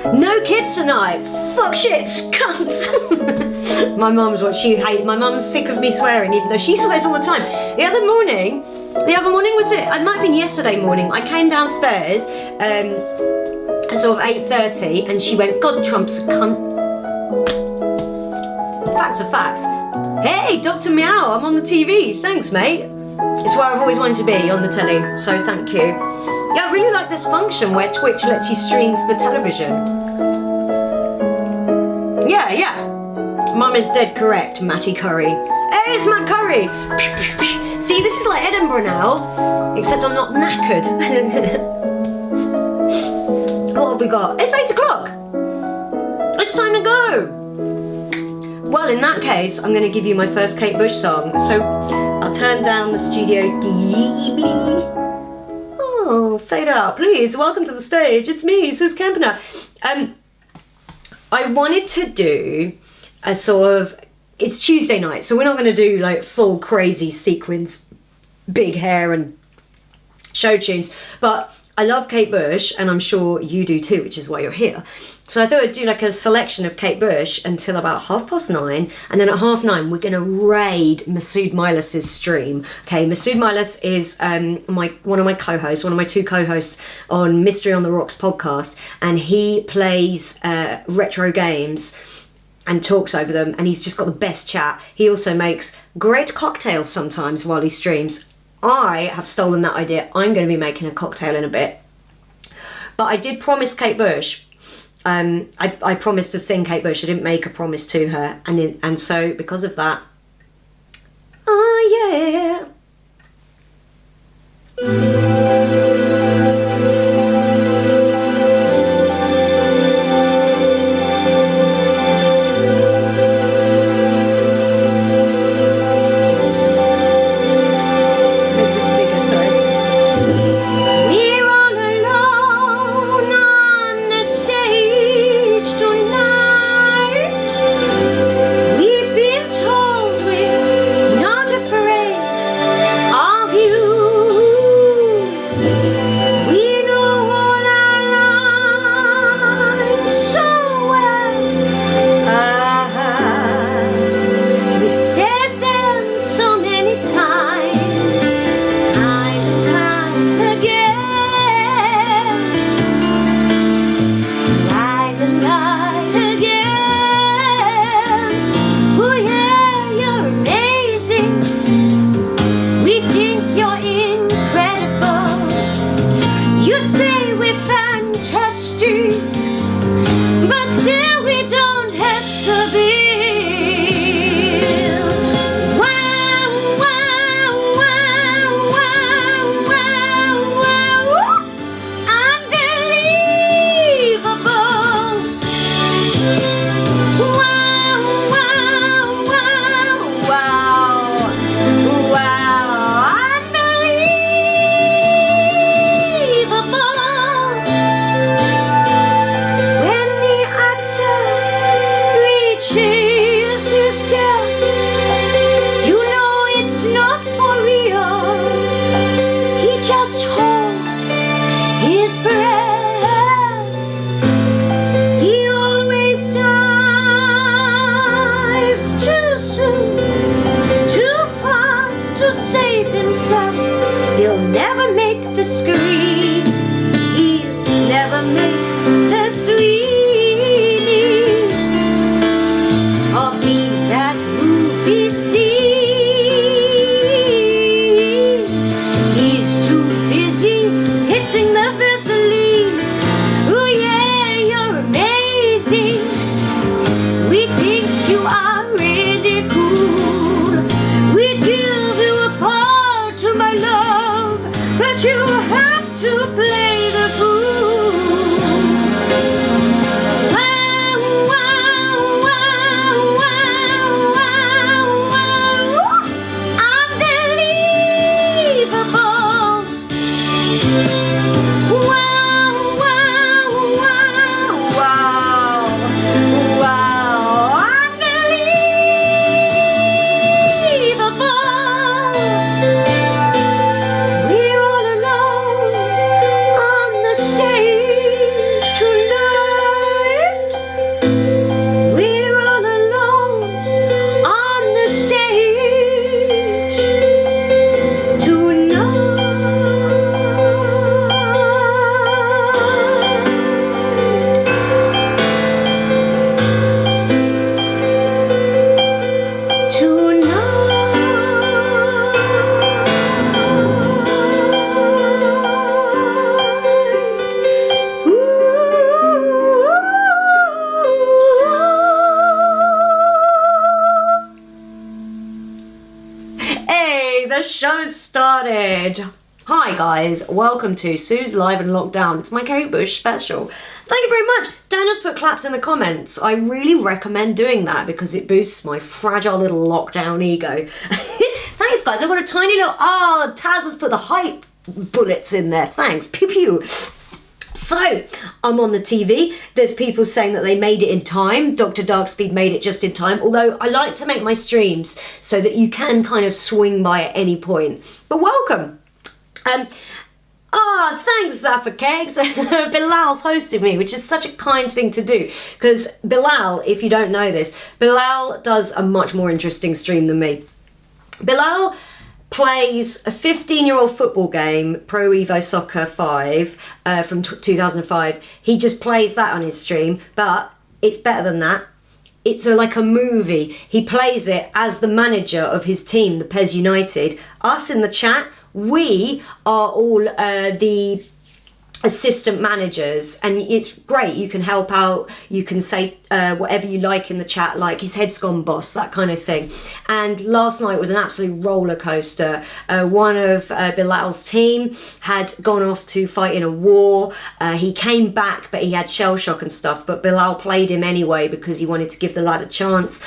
No kids tonight. Fuck shits, cunts. My mum's what she hates. My mum's sick of me swearing, even though she swears all the time. The other morning was it? It might have been yesterday morning. I came downstairs, sort of 8:30, and she went, "God, Trump's a cunt." Facts are facts. Hey, Dr. Meow, I'm on the TV. Thanks, mate. It's where I've always wanted to be, on the telly. So thank you. Yeah, I really like this function where Twitch lets you stream to the television. Yeah. Mum is dead correct, Matty Curry. Hey, it's Matt Curry. See, this is like Edinburgh now, except I'm not knackered. What have we got? It's 8 o'clock. It's time to go. Well, in that case, I'm going to give you my first Kate Bush song. So I'll turn down the studio. Oh, fade out, please. Welcome to the stage. It's me, Sooz Kempner. I wanted to do a sort of, it's Tuesday night, so we're not going to do like full crazy sequins, big hair and show tunes, but I love Kate Bush, and I'm sure you do too, which is why you're here. So I thought I'd do like a selection of Kate Bush until about 9:30, and then at 9:30 we're going to raid Masood Milas's stream. Okay, Masood Milas is one of my co-hosts, one of my two co-hosts on Mystery on the Rocks podcast, and he plays retro games and talks over them, and he's just got the best chat. He also makes great cocktails sometimes while he streams. I have stolen that idea. I'm going to be making a cocktail in a bit. But I did promise Kate Bush. I promised to sing Kate Bush. I didn't make a promise to her. And so because of that, oh yeah. show started. Hi guys, welcome to Sooz Live in Lockdown. It's my Kate Bush special. Thank you very much. Daniel's put claps in the comments. I really recommend doing that because it boosts my fragile little lockdown ego. Thanks guys, I've got a tiny little, Taz has put the hype bullets in there. Thanks, pew pew. So, I'm on the TV. There's people saying that they made it in time. Dr. Darkspeed made it just in time. Although I like to make my streams so that you can kind of swing by at any point. But welcome. Thanks Zaffa Cakes. Bilal's hosted me, which is such a kind thing to do. Because Bilal, if you don't know this, Bilal does a much more interesting stream than me. Bilal plays a 15-year-old football game, Pro Evo Soccer 5, from 2005. He just plays that on his stream, but it's better than that. It's like a movie. He plays it as the manager of his team, the PES United. Us in the chat, we are all the assistant managers, and it's great. You can help out, you can say whatever you like in the chat, like his head's gone boss, that kind of thing. And last night was an absolute roller coaster. One of Bilal's team had gone off to fight in a war. He came back, but he had shell shock and stuff, but Bilal played him anyway because he wanted to give the lad a chance.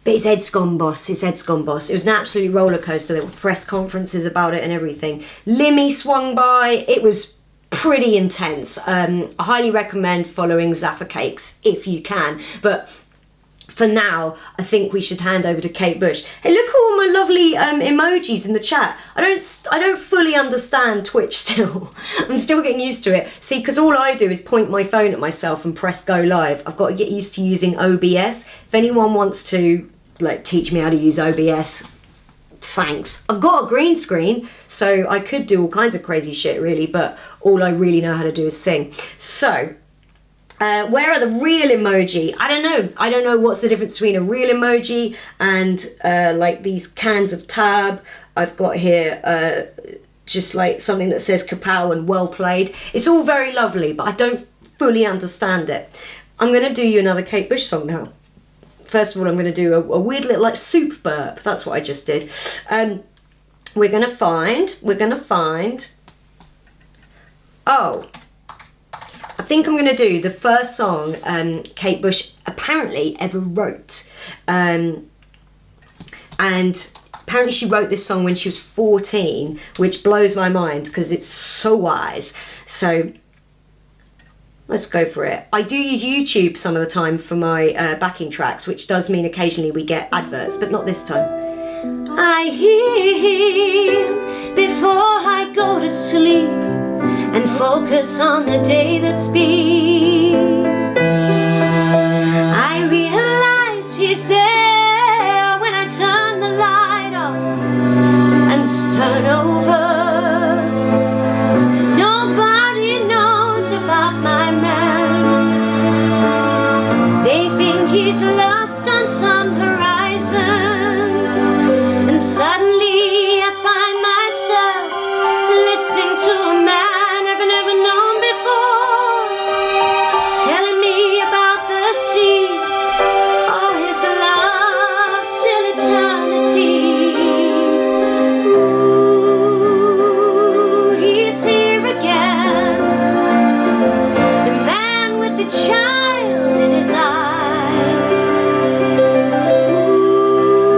But his head's gone boss, his head's gone boss. It was an absolute roller coaster. There were press conferences about it and everything. Limmy swung by. It was pretty intense. I highly recommend following Zaffa Cakes if you can. But for now, I think we should hand over to Kate Bush. Hey, look at all my lovely emojis in the chat. I don't fully understand Twitch still. I'm still getting used to it. See, because all I do is point my phone at myself and press go live. I've got to get used to using OBS. If anyone wants to like teach me how to use OBS, thanks. I've got a green screen, so I could do all kinds of crazy shit really, but all I really know how to do is sing. So, where are the real emoji? I don't know what's the difference between a real emoji and like these cans of tab. I've got here just like something that says kapow and well played. It's all very lovely, but I don't fully understand it. I'm gonna do you another Kate Bush song now. First of all, I'm going to do a weird little like soup burp. That's what I just did. We're going to find, oh, I think I'm going to do the first song Kate Bush apparently ever wrote. And apparently she wrote this song when she was 14, which blows my mind because it's so wise. So let's go for it. I do use YouTube some of the time for my backing tracks, which does mean occasionally we get adverts, but not this time. I hear him before I go to sleep and focus on the day that's been. I realize he's there when I turn the light off and turn over. Nobody knows about my man. They think he's lost on some horizon, and suddenly I find myself listening to a man I've never known before, telling me about the sea, oh his love still eternity. Ooh, he's here again, the man with the child in his eyes. Ooh,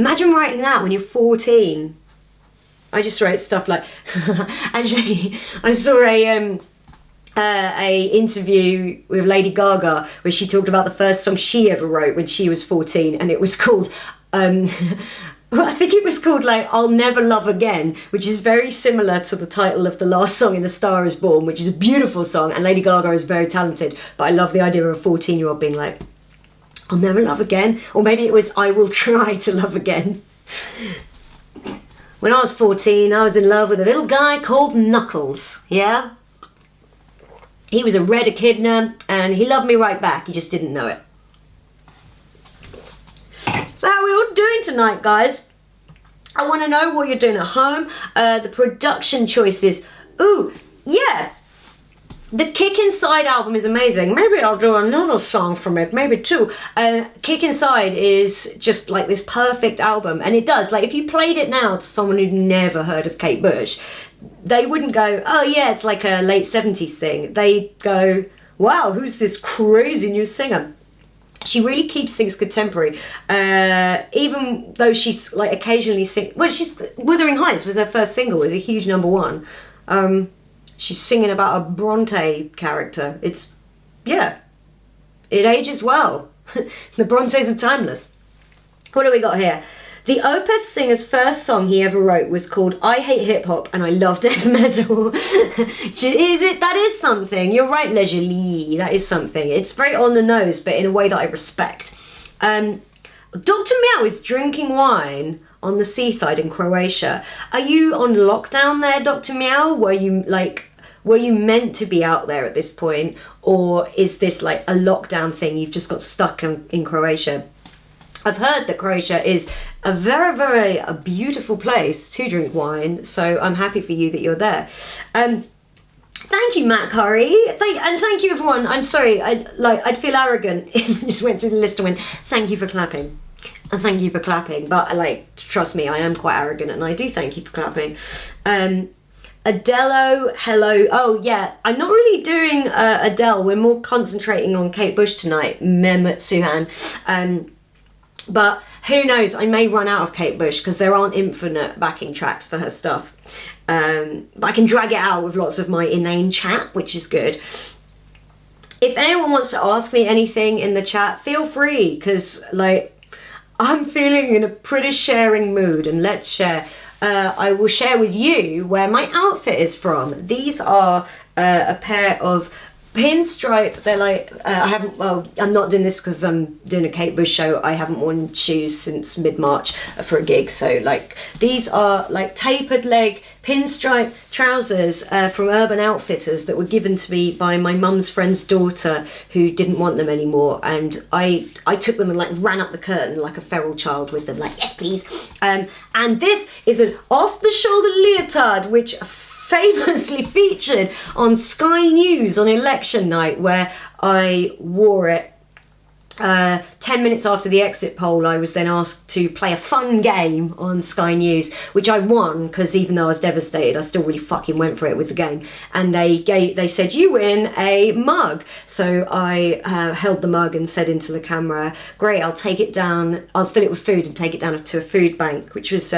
Imagine writing that when you're 14. I just wrote stuff like, actually, I saw a interview with Lady Gaga where she talked about the first song she ever wrote when she was 14, and it was called, I think it was called like I'll Never Love Again, which is very similar to the title of the last song in A Star Is Born, which is a beautiful song, and Lady Gaga is very talented, but I love the idea of a 14-year-old being like, I'll never love again. Or maybe it was I will try to love again. When I was 14, I was in love with a little guy called Knuckles, yeah? He was a red echidna, and he loved me right back, he just didn't know it. So how are we all doing tonight, guys? I want to know what you're doing at home, the production choices. Ooh, yeah, the Kick Inside album is amazing. Maybe I'll do another song from it, maybe two. Kick Inside is just like this perfect album, and it does, like if you played it now to someone who'd never heard of Kate Bush, they wouldn't go, oh yeah, it's like a late 70s thing. They'd go, wow, who's this crazy new singer? She really keeps things contemporary, even though she's like occasionally she's Wuthering Heights was her first single, it was a huge #1. She's singing about a Bronte character. It's, yeah, it ages well. The Brontes are timeless. What do we got here? The Opeth singer's first song he ever wrote was called I Hate Hip Hop and I Love Death Metal. That is something. You're right, Leisurely. That is something. It's very on the nose, but in a way that I respect. Dr. Meow is drinking wine on the seaside in Croatia. Are you on lockdown there, Dr. Meow? Were you meant to be out there at this point? Or is this like a lockdown thing? You've just got stuck in Croatia. I've heard that Croatia is a very, very beautiful place to drink wine, so I'm happy for you that you're there. Thank you, Matt Curry, and thank you, everyone. I'm sorry, I'd feel arrogant if I just went through the list and went, thank you for clapping, and thank you for clapping. But trust me, I am quite arrogant, and I do thank you for clapping. Adelo, hello. Oh yeah, I'm not really doing Adele. We're more concentrating on Kate Bush tonight, Mehmet Suhan. But who knows, I may run out of Kate Bush because there aren't infinite backing tracks for her stuff. But I can drag it out with lots of my inane chat, which is good. If anyone wants to ask me anything in the chat, feel free, because I'm feeling in a pretty sharing mood, and let's share. I will share with you where my outfit is from. These are a pair of pinstripe. They're I'm not doing this because I'm doing a Kate Bush show. I haven't worn shoes since mid-March for a gig, so these are tapered leg pinstripe trousers from Urban Outfitters that were given to me by my mum's friend's daughter who didn't want them anymore, and I took them and ran up the curtain like a feral child with them, yes please. And this is an off-the-shoulder leotard which famously featured on Sky News on election night, where I wore it 10 minutes after the exit poll. I was then asked to play a fun game on Sky News, which I won, because even though I was devastated, I still really fucking went for it with the game. And they said, you win a mug. So I held the mug and said into the camera, great, I'll take it down, I'll fill it with food and take it down to a food bank, which was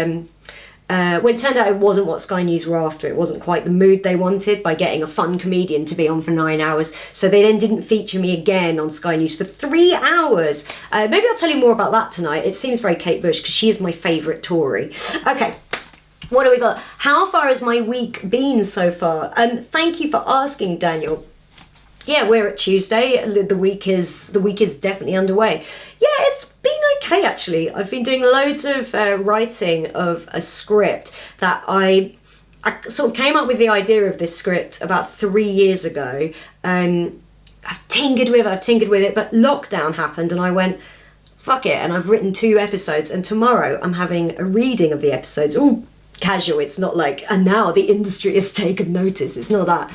well, it turned out it wasn't what Sky News were after. It wasn't quite the mood they wanted by getting a fun comedian to be on for 9 hours. So they then didn't feature me again on Sky News for 3 hours. Maybe I'll tell you more about that tonight. It seems very Kate Bush because she is my favourite Tory. Okay. What do we got? How far has my week been so far? Thank you for asking, Daniel. Yeah, we're at Tuesday. The week is definitely underway. Yeah, it's been okay actually. I've been doing loads of writing of a script that I sort of came up with the idea of this script about 3 years ago. I've tinkered with it, but lockdown happened and I went, fuck it, and I've written 2 episodes, and tomorrow I'm having a reading of the episodes. Ooh, casual, it's not and now the industry has taken notice, it's not that.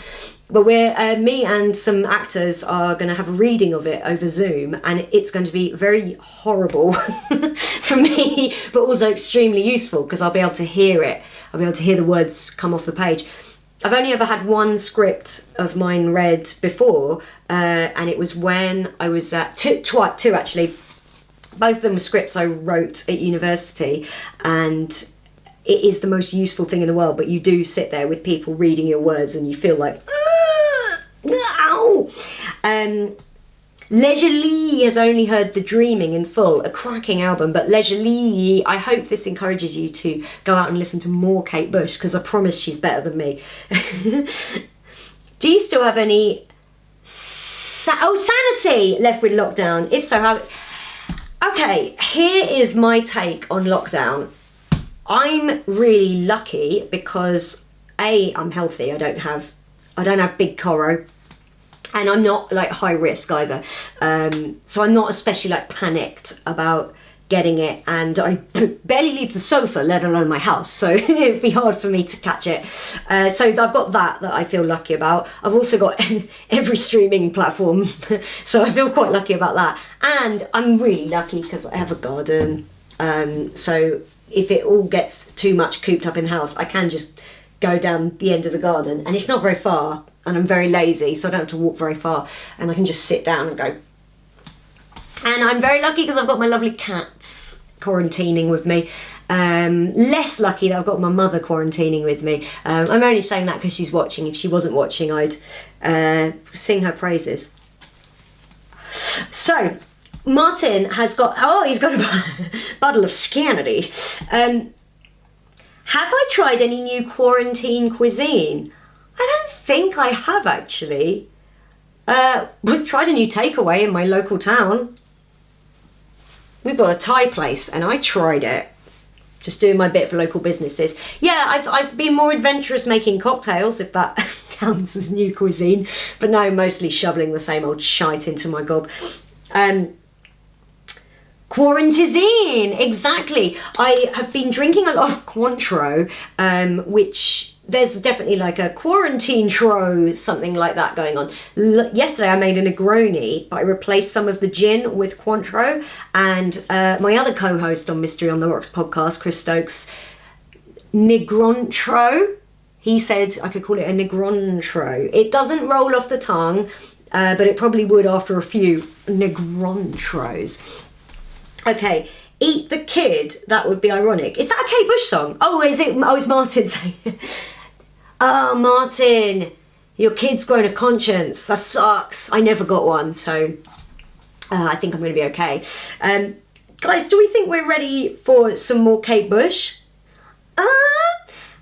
But me and some actors are going to have a reading of it over Zoom, and it's going to be very horrible for me, but also extremely useful because I'll be able to hear it. I'll be able to hear the words come off the page. I've only ever had one script of mine read before, and it was when I was at two actually. Both of them were scripts I wrote at university, and it is the most useful thing in the world, but you do sit there with people reading your words and you feel like, ow! Leisure Lee has only heard The Dreaming in full, a cracking album, but Leisure Lee, I hope this encourages you to go out and listen to more Kate Bush, because I promise she's better than me. Do you still have any sanity left with lockdown? If so, how... Okay, here is my take on lockdown. I'm really lucky because I'm healthy. I don't have big coro. And I'm not like high risk either, so I'm not especially like panicked about getting it, and I barely leave the sofa, let alone my house, so it'd be hard for me to catch it. So I've got that I feel lucky about. I've also got every streaming platform, so I feel quite lucky about that. And I'm really lucky because I have a garden, so if it all gets too much cooped up in the house, I can just go down the end of the garden, and it's not very far, and I'm very lazy, so I don't have to walk very far, and I can just sit down and go. And I'm very lucky because I've got my lovely cats quarantining with me. Less lucky that I've got my mother quarantining with me. I'm only saying that because she's watching. If she wasn't watching, I'd sing her praises. So, Martin has got, he's got a bottle of Scanity. Have I tried any new quarantine cuisine? I don't think I have, actually. We tried a new takeaway in my local town. We've got a Thai place, and I tried it. Just doing my bit for local businesses. Yeah, I've been more adventurous making cocktails, if that counts as new cuisine. But no, mostly shoveling the same old shite into my gob. Quarantine, exactly. I have been drinking a lot of Cointreau, which there's definitely like a quarantine tro, something like that going on. Yesterday I made a Negroni, but I replaced some of the gin with Cointreau, and my other co-host on Mystery on the Rocks podcast, Chris Stokes, Negrontro, he said I could call it a Negrontro. It doesn't roll off the tongue, but it probably would after a few Negrontros. Okay, Eat the Kid, that would be ironic. Is that a Kate Bush song? Oh, is it? Oh, it's Martin saying. Oh, Martin, your kid's grown a conscience. That sucks. I never got one, so I think I'm going to be okay. Guys, do we think we're ready for some more Kate Bush?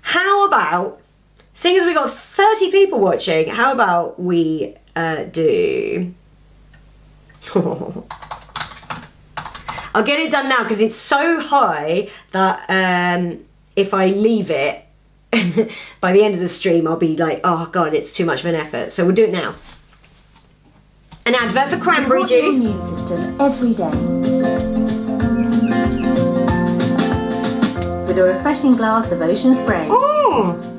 How about, seeing as we got 30 people watching, how about we do... I'll get it done now because it's so high that if I leave it by the end of the stream, I'll be like, oh God, it's too much of an effort. So we'll do it now. An advert for cranberry juice. Your immune system every day with a refreshing glass of ocean spray. Oh.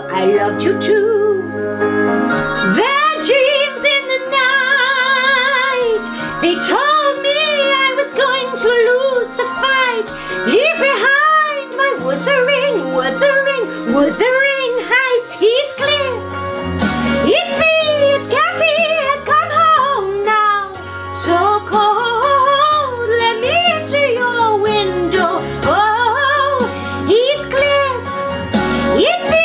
I loved you too. Their dreams in the night, they told me I was going to lose the fight. Leave behind my wuthering heights. Heathcliff, it's me, it's Kathy, I've come home now. So cold, let me into your window. Oh, Heathcliff, it's me.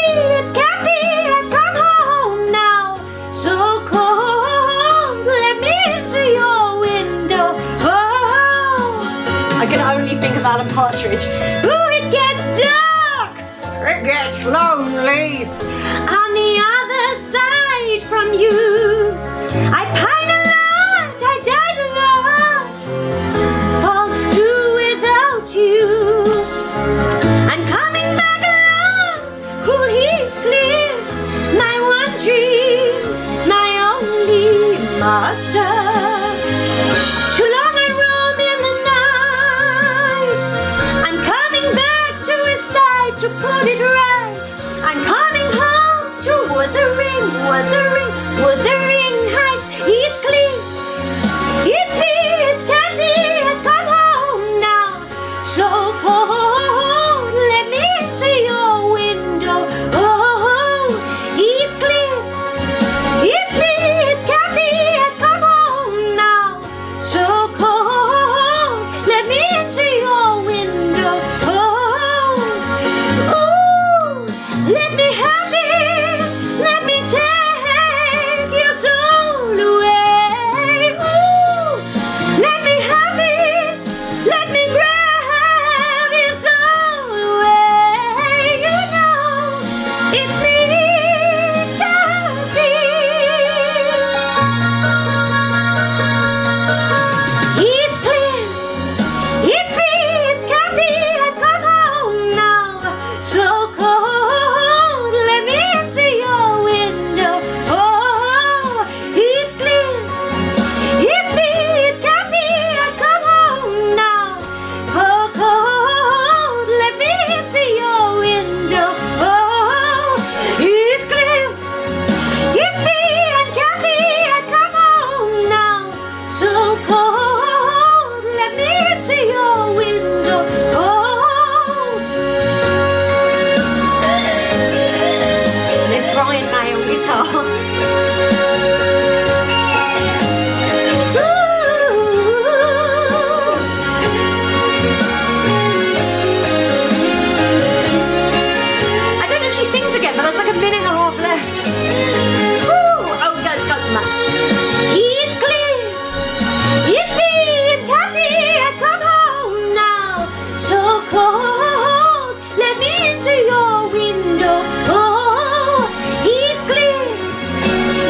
Think about a partridge. Ooh, it gets dark, it gets lonely on the other side from you. I pine a lot, I died a lot, falls through without you. I'm coming back alive, cool Heathcliff, my one dream, my only master. got it right. I'm coming home to Wuthering, Wuthering, Wuthering Heights. It's clean. It's me, it's Kathy. I've come home now. So cold. Let me into your window. Oh, it's clean. It's me, it's Kathy. I've come home now. So cold. Let me into your window. Oh, ooh, let me have it. Let me take your soul away. Ooh, let me have it. Let me grab your soul away. You know, it's me, Kathy. It's clear. It's me, it's Kathy. I've come home now. So cold. Let me into your window. Oh, it's clear. It's me, it's Kathy. I've come home now. Oh, cold. Let me into your window. Oh, it's clear. It's me and Kathy. I've come home now. So cold. Let me into your window. Oh. There's Brian May on guitar. I don't know if she sings again, but there's like a minute and a half left. Oh, that's got some. It's clear. It's me and Kathy. I've come home now. So cold. Let me into your window. Oh, it's clear.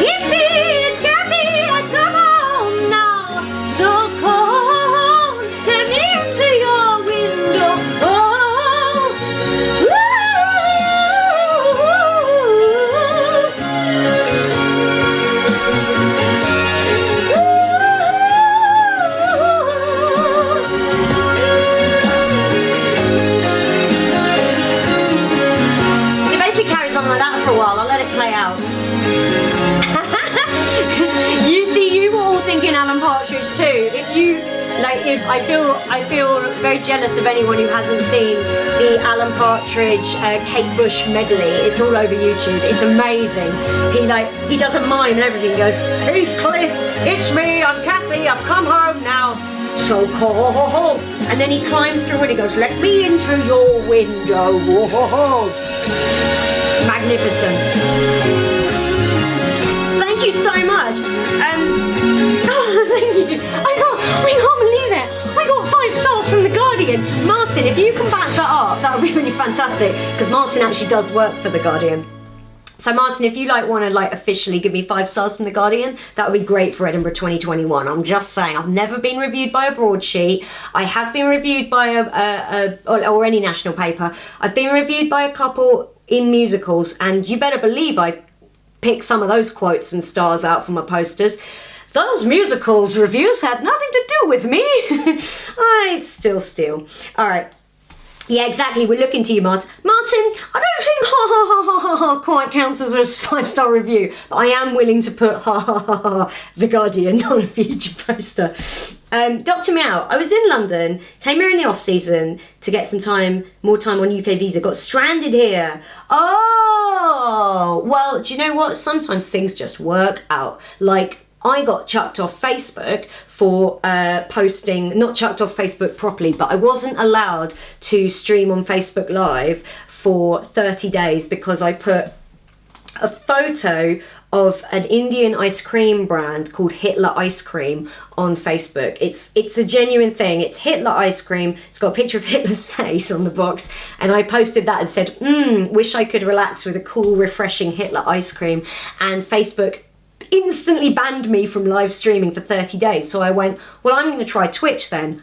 It's me. It's Kathy. I've come home now. So cold. Let me into your window. Oh, it basically carries on like that for a while. I'll let it play out. You see, you were all thinking Alan Partridge too. If I feel very jealous of anyone who hasn't seen the Alan Partridge Kate Bush medley. It's all over YouTube. It's amazing. He does a mime and everything. He goes, Heathcliff, it's me. I'm Kathy. I've come home now. So cold. And then he climbs through and he goes, let me into your window. Whoa. Magnificent. Thank you so much. Oh, thank you. I can't believe it. I got 5 stars from The Guardian. Martin, if you can back that up, that would be really fantastic, because Martin actually does work for The Guardian. So Martin, if you want to officially give me 5 stars from The Guardian, that would be great for Edinburgh 2021. I'm just saying, I've never been reviewed by a broadsheet. I have been reviewed by or any national paper. I've been reviewed by a couple in musicals, and you better believe I pick some of those quotes and stars out from my posters. Those musicals reviews had nothing to do with me. I still steal. All right. Yeah, exactly. We're looking to you, Martin. Martin, I don't think quite counts as a 5-star review, but I am willing to put The Guardian on a future poster. Dr. Meow, I was in London, came here in the off-season to get more time on UK visa, got stranded here. Oh, well, do you know what? Sometimes things just work out. I got chucked off Facebook for posting, not chucked off Facebook properly, but I wasn't allowed to stream on Facebook Live for 30 days because I put a photo of an Indian ice cream brand called Hitler Ice Cream on Facebook. It's a genuine thing. It's Hitler Ice Cream. It's got a picture of Hitler's face on the box, and I posted that and said, wish I could relax with a cool, refreshing Hitler ice cream. And Facebook instantly banned me from live streaming for 30 days. So I went, well, I'm going to try Twitch then.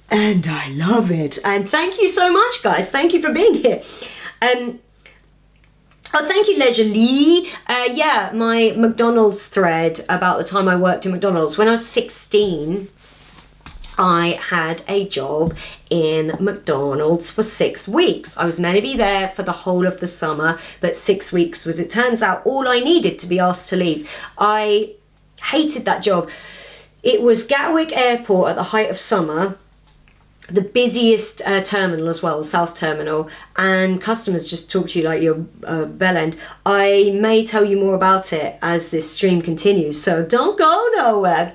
And I love it. And thank you so much, guys. Thank you for being here. Oh, thank you, Leisure Lee. Yeah, my McDonald's thread about the time I worked in McDonald's. When I was 16, I had a job in McDonald's for 6 weeks. I was meant to be there for the whole of the summer, but 6 weeks was, it turns out, all I needed to be asked to leave. I hated that job. It was Gatwick Airport at the height of summer, the busiest terminal as well, the South Terminal, and customers just talk to you like you're bell end. I may tell you more about it as this stream continues, so don't go nowhere.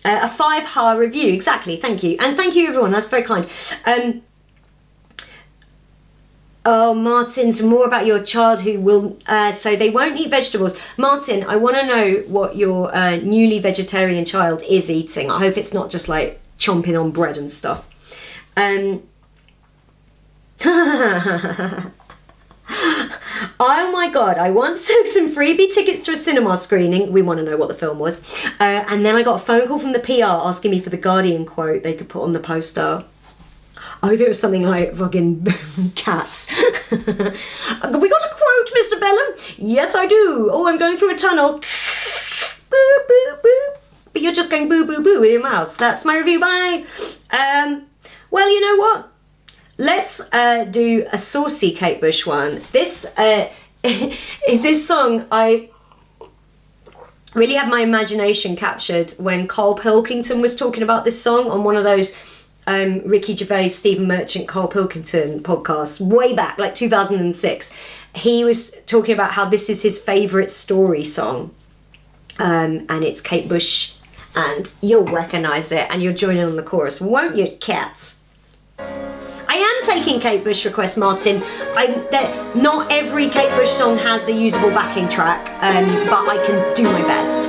A 5-star review, exactly, thank you. And thank you everyone, that's very kind. Oh, Martin, some more about your child who will, so they won't eat vegetables. Martin, I want to know what your newly vegetarian child is eating. I hope it's not just like chomping on bread and stuff. Oh my god, I once took some freebie tickets to a cinema screening. We want to know what the film was. And then I got a phone call from the PR asking me for the Guardian quote they could put on the poster. I hope it was something like fucking cats. We got a quote, Mr. Bellum? Yes, I do. Oh, I'm going through a tunnel. Boo, boo, boo. But you're just going boo, boo, boo with your mouth. That's my review. Bye. Well, you know what? Let's do a saucy Kate Bush one. This song, I really had my imagination captured when Carl Pilkington was talking about this song on one of those Ricky Gervais, Stephen Merchant, Carl Pilkington podcasts way back, like 2006. He was talking about how this is his favourite story song, and it's Kate Bush, and you'll recognise it, and you'll join in on the chorus, won't you, cats? I am taking Kate Bush requests, Martin. Not every Kate Bush song has a usable backing track, but I can do my best.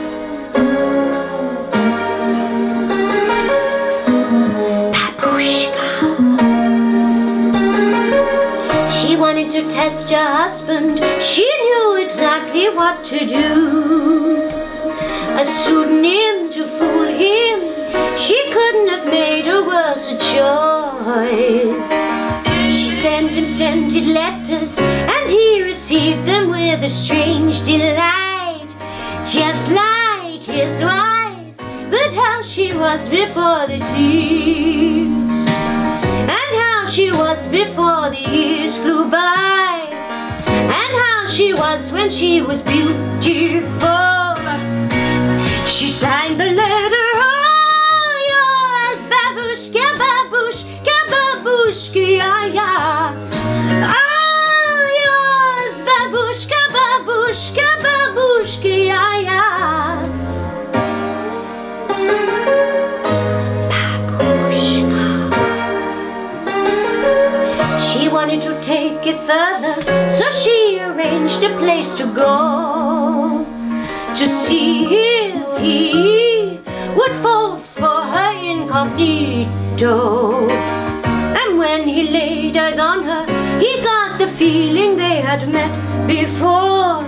She wanted to test your husband. She knew exactly what to do. A pseudonym to fool him. She couldn't have made a worse choice. She sent him scented letters, and he received them with a strange delight. Just like his wife, but how she was before the tears, and how she was before the years flew by, and how she was when she was beautiful. She signed the letter, all yours, babushka, babushka, babushka, ya. All yours, babushka, babushka, babushka, ya. She wanted to take it further, so she arranged a place to go, to see if he would fall for her incognito. And when he laid eyes on her, he got the feeling they had met before.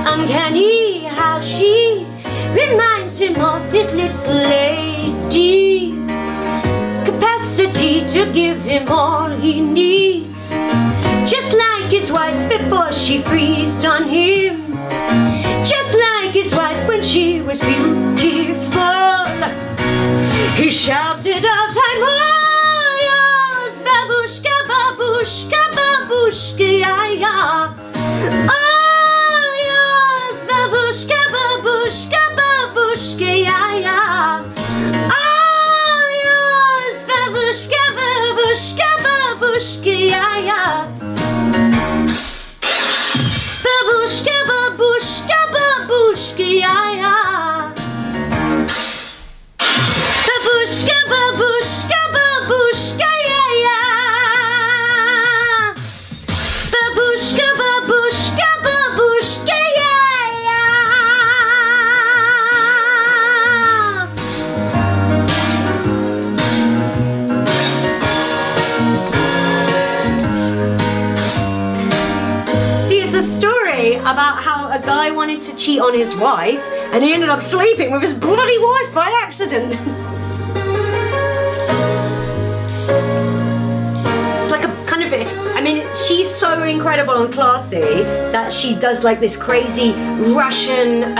Uncanny how she reminds him of his little lady, capacity to give him all he needs, just like his wife before she freezed on him, just like his wife when she was beautiful. He shouted out, I'm all yours, babushka, babushka, babushka, ya, ya. All yours, babushka, babushka, babushka, ya, ya. Babushka, babushka, babushka, ya, ya. Babushka, babushka, babushka, ya, ya. Babushka, babushka, babushka, ya, ya. Babushka, babushka, babushka, ya, ya. About how a guy wanted to cheat on his wife and he ended up sleeping with his bloody wife by accident. It's like a kind of, I mean, she's so incredible and classy that she does like this crazy Russian,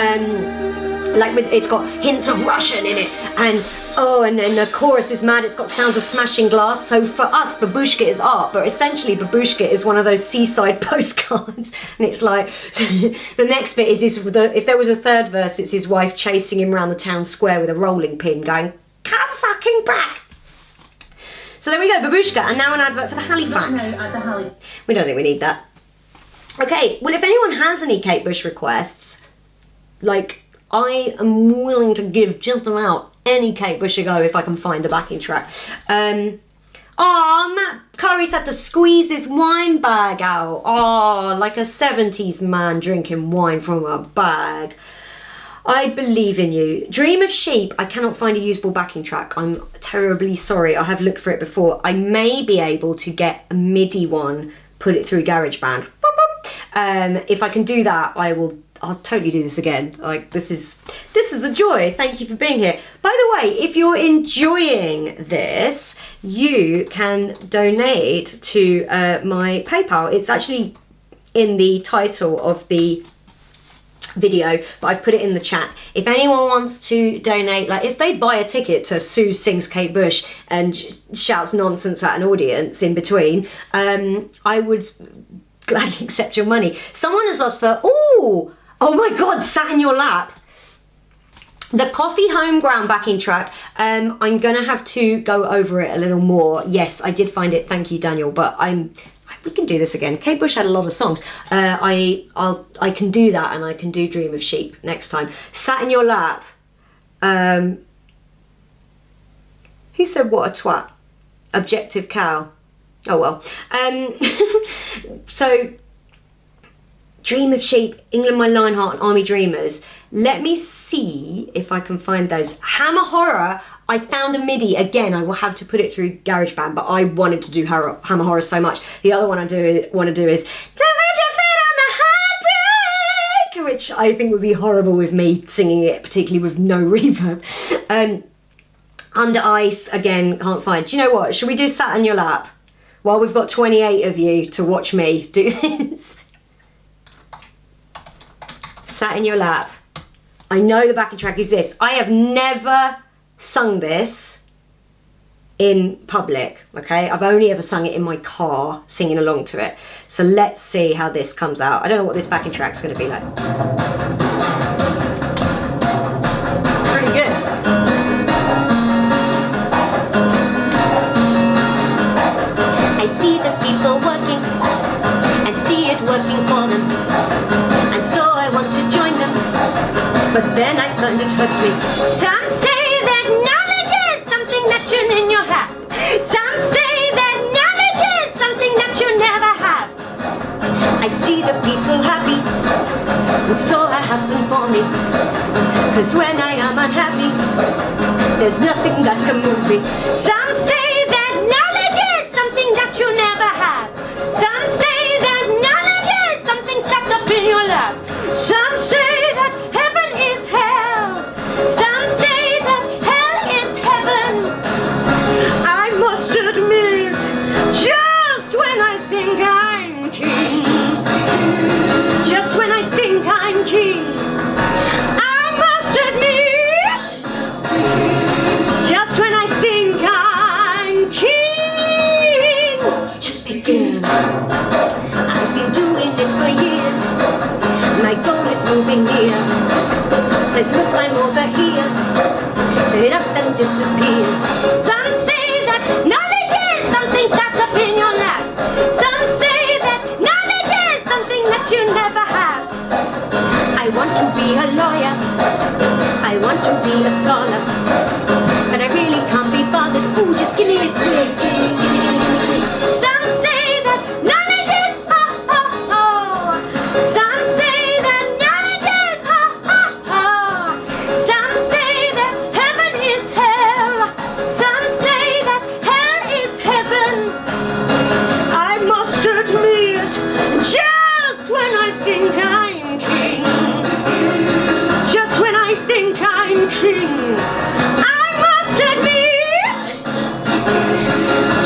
like with, it's got hints of Russian in it, and Oh, and then the chorus is mad. It's got sounds of smashing glass. So for us, babushka is art, but essentially babushka is one of those seaside postcards. And it's like, the next bit is if there was a third verse, it's his wife chasing him around the town square with a rolling pin going, come fucking back. So there we go, babushka, and now an advert for the Halifax. We don't think we need that. Okay, well, if anyone has any Kate Bush requests, like, I am willing to give just about any Kate Bush a go if I can find a backing track. Matt Curry's had to squeeze his wine bag out. Oh, like a 70s man drinking wine from a bag. I believe in you. Dream of Sheep, I cannot find a usable backing track. I'm terribly sorry. I have looked for it before. I may be able to get a MIDI one, put it through GarageBand. If I can do that, I'll totally do this again. Like, this is a joy. Thank you for being here. By the way, if you're enjoying this, you can donate to my PayPal. It's actually in the title of the video, but I've put it in the chat. If anyone wants to donate, like if they buy a ticket to Sooz Sings Kate Bush and shouts nonsense at an audience in between, I would gladly accept your money. Someone has asked for, oh my god, Sat in Your Lap. The Coffee Homeground backing track, I'm gonna have to go over it a little more. Yes, I did find it, thank you Daniel, but we can do this again. Kate Bush had a lot of songs. I can do that, and I can do Dream of Sheep next time. Sat in Your Lap. Who said what a twat? Objective cow. Oh well. So, Dream of Sheep, England My Lionheart, and Army Dreamers. Let me see if I can find those. Hammer Horror, I found a MIDI. Again, I will have to put it through GarageBand, but I wanted to do Hammer Horror so much. The other one I want to do is Don't Put Your Foot on the Heartbreak, which I think would be horrible with me singing it, particularly with no reverb. Under Ice, again, can't find. Do you know what? Should we do Sat in Your Lap? While we've got 28 of you to watch me do this. Sat in Your Lap. I know the backing track is this. I have never sung this in public, okay? I've only ever sung it in my car, singing along to it. So let's see how this comes out. I don't know what this backing track's gonna be like. It's pretty good. I see the people working and see it working for them, and so I want to join them, but then I find it hurts me. Some say that knowledge is something that you in your hat. Some say that knowledge is something that you never have. I see the people happy, and so it happened for me, 'cause when I am unhappy, there's nothing that can move me. Some say that knowledge is something that you never have. Some say that knowledge is something stacked up in your lap. Some say that heaven is hell. Some say that hell is heaven. I must admit, just when I think I'm king, just when I think I'm king, I must admit, just when I think I'm king, just begin. I've been doing it for years. My goal is moving near. Says look, I'm over here. It up and disappears. Some say that knowledge is something sat up in your lap. Some say that knowledge is something that you never have. I want to be a lawyer. I want to be a scholar, but I really can't be bothered. Ooh, just give me a break. Some say that knowledge is Some say that knowledge is Some say that heaven is hell. Some say that hell is heaven. I must admit, just when I think I'm king, just when I think I'm king, I must admit,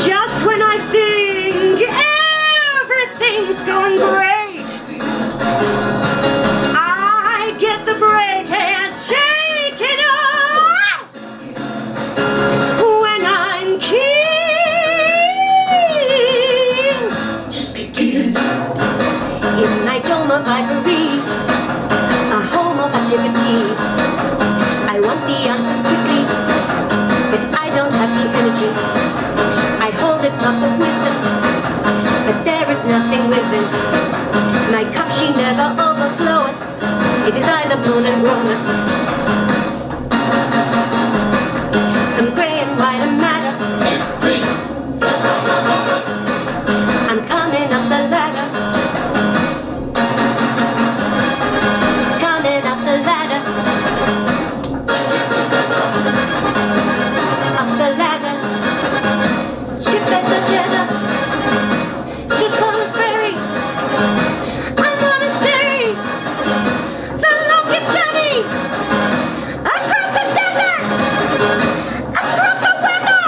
just when I think everything's going great, I get the break and take it off. my dome of ivory, a home of activity. I want the answers quickly, but I don't have the energy. I hold a cup of wisdom, but there is nothing within. My cup she never overfloweth, it is either blown and groaneth. Some grey and white and matter, I'm coming up the ladder, coming up the ladder, up the ladder. Chip as a cheddar, to Salisbury, I'm gonna stay the longest journey across the desert, across the weather,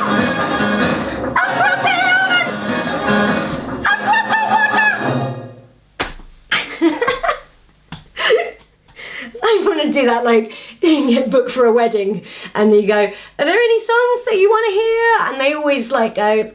across the illness, across the water. I want to do that, like, you get booked for a wedding and you go, are there any songs that you want to hear? And they always like go,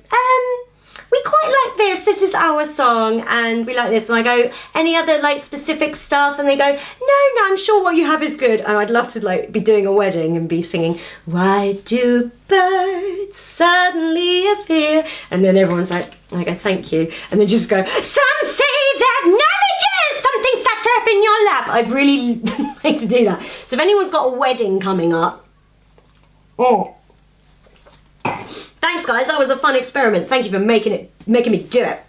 we quite like this is our song and we like this. And I go, any other like specific stuff? And they go, no, I'm sure what you have is good. And I'd love to like be doing a wedding and be singing, why do birds suddenly appear? And then everyone's like, I go, thank you. And they just go, some say that knowledge is something sat up in your lap. I'd really like to do that. So if anyone's got a wedding coming up, thanks guys, that was a fun experiment. Thank you for making me do it.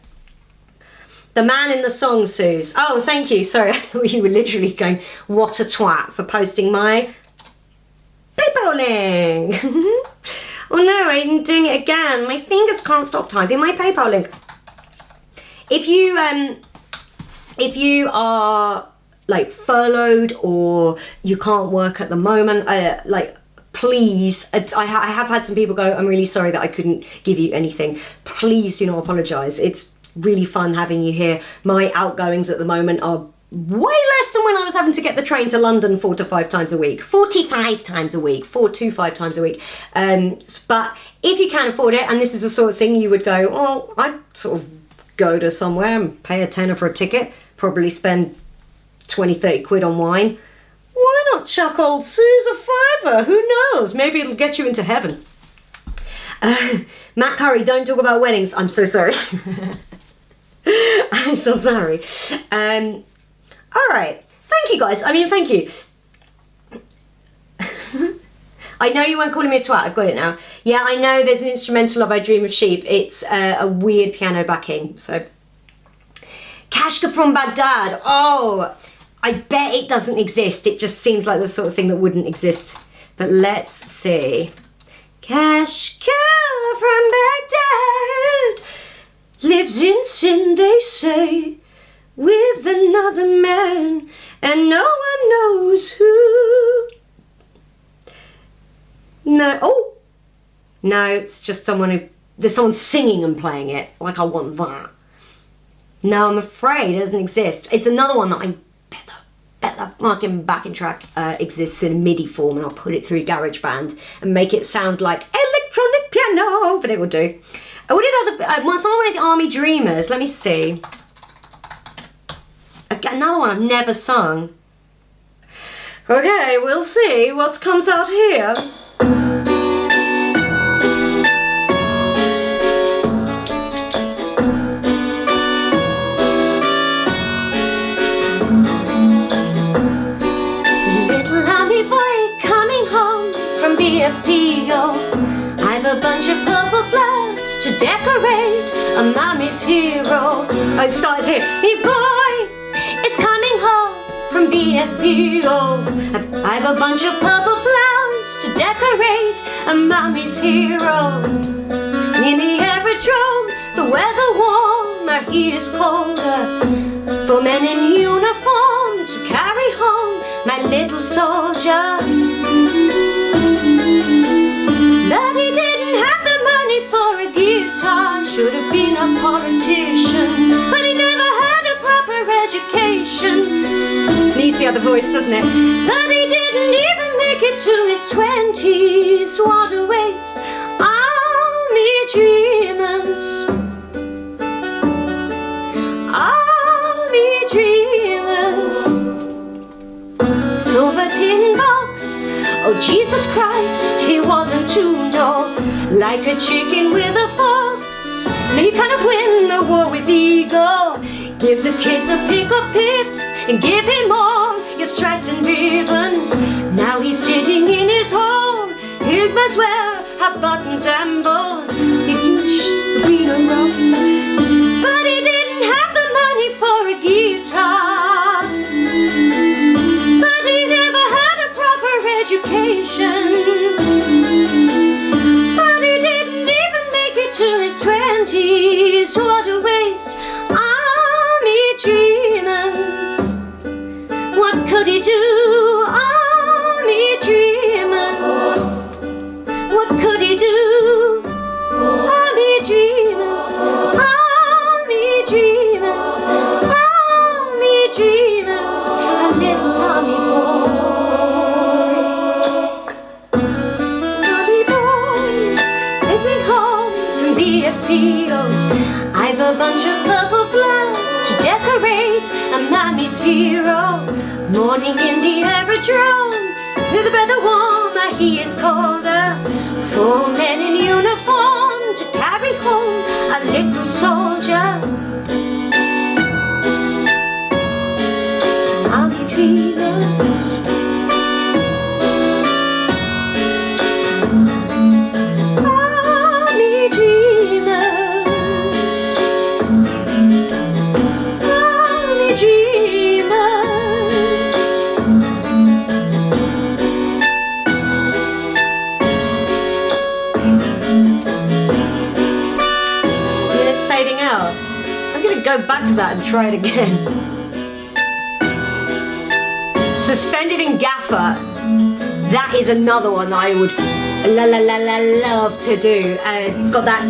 The man in the song, Sooz. Oh, thank you. Sorry, I thought you were literally going, what a twat, for posting my PayPal link. Oh no, I'm doing it again. My fingers can't stop typing my PayPal link. If you are like furloughed or you can't work at the moment, like, please, I have had some people go, I'm really sorry that I couldn't give you anything. Please do not apologise. It's really fun having you here. My outgoings at the moment are way less than when I was having to get the train to London 4 to 5 times a week. 45 times a week. 4 to 5 times a week. But if you can afford it, and this is the sort of thing you would go, oh, I'd sort of go to somewhere and pay a tenner for a ticket, probably spend 20, 30 quid on wine. Why not chuck old Sooz a fiver? Who knows? Maybe it'll get you into heaven. Matt Curry, don't talk about weddings. I'm so sorry. I'm so sorry. All right. Thank you, guys. I mean, thank you. I know you weren't calling me a twat. I've got it now. Yeah, I know there's an instrumental of I Dream of Sheep. It's a weird piano backing. So, Kashka from Baghdad. Oh, I bet it doesn't exist. It just seems like the sort of thing that wouldn't exist. But let's see. Kashka from Baghdad lives in sin, they say, with another man, and no one knows who. No, oh, no, it's just there's someone singing and playing it, like I want that. No, I'm afraid it doesn't exist. It's another one that I bet the fucking backing track exists in a MIDI form, and I'll put it through GarageBand and make it sound like electronic piano, but it will do. What did someone wanted Army Dreamers, let me see. Another one I've never sung. Okay, we'll see what comes out here. Little army boy coming home from BFPO. I've a bunch of purple flowers to decorate a mommy's hero. It starts here. Hey boy, it's coming home from BFPO. I've a bunch of purple flowers to decorate a mommy's hero. In the aerodrome, the weather warm, my heat is colder. For men in uniform to carry home my little soldier. But he didn't have the money for a guitar. Should have been a politician, but he never had a proper education. Needs the other voice, doesn't it? But he didn't even make it to his 20s. What a waste. Army dreamers. Army dreamers. Well, Jesus Christ, he wasn't too, no, like a chicken with a fox. He cannot win the war with ego. Give the kid the pick of pips and give him all your stripes and ribbons. Now he's sitting in his home. He might as well have buttons and bows. He douche the green and rose, but he didn't have the money for a guitar. But he never had a proper education. But he didn't even make it to his 20s. What a waste. Army dreamers. What could he do? Army dreamers. What could he do? Army dreamers. Army dreamers. Army dreamers. A little army boy. Army boy, living home from BFPO. I've a bunch of purple flowers to decorate a mommy's hero. Morning in the aerodrome, the weather warmer, he is colder. 4 men in uniform to carry home a little soldier. Army dreamers. Army dreamers. Army dreamers. It's fading out. I'm going to go back to that and try it again. Suspended in Gaffer. That is another one that I would love to do. It's got that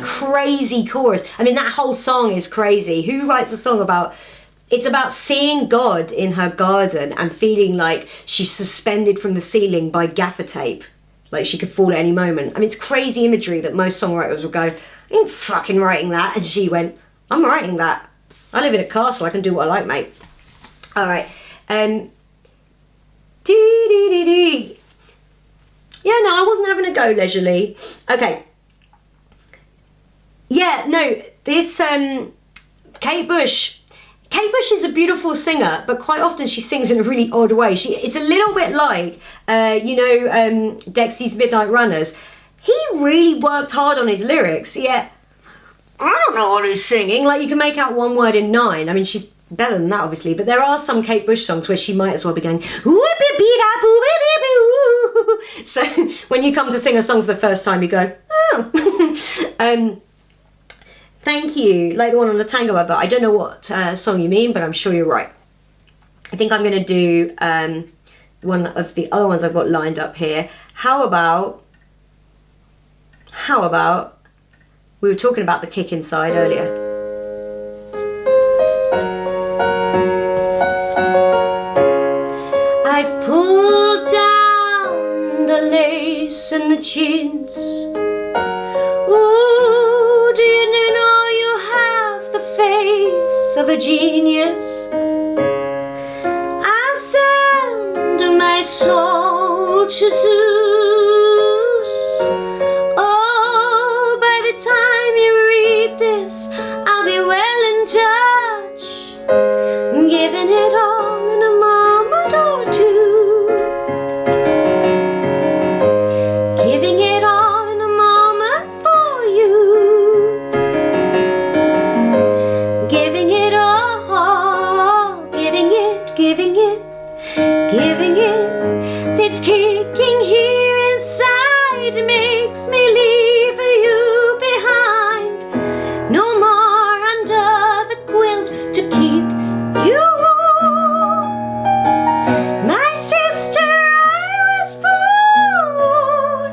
crazy chorus. I mean, that whole song is crazy. Who writes a song about? It's about seeing God in her garden and feeling like she's suspended from the ceiling by gaffer tape, like she could fall at any moment. I mean, it's crazy imagery that most songwriters will go, I ain't fucking writing that. And she went, I'm writing that. I live in a castle. I can do what I like, mate. All right. Dee. Yeah, no, I wasn't having a go leisurely. Okay. Yeah, no, this Kate Bush. Kate Bush is a beautiful singer, but quite often she sings in a really odd way. It's a little bit like, Dexy's Midnight Runners. He really worked hard on his lyrics, yet I don't know what he's singing. Like, you can make out one word in 9. I mean, she's better than that, obviously, but there are some Kate Bush songs where she might as well be going, whoop-a-bee-da-boo-bee-boo. So when you come to sing a song for the first time, you go, oh. Thank you, like the one on the Tango advert. I don't know what song you mean, but I'm sure you're right. I think I'm going to do one of the other ones I've got lined up here. How about, we were talking about the kick inside earlier. I've pulled down the lace and the chintz. Ooh, do you know you have the face of a genius? I send my soul to Sooz. Oh, by the time you read this, I'll be well in touch, giving it all in a moment or two, giving it all in a moment for you, giving it all, giving it, giving it, giving it. This kicking here inside makes me leave you behind. No more under the quilt to keep you warm. My sister, I was born.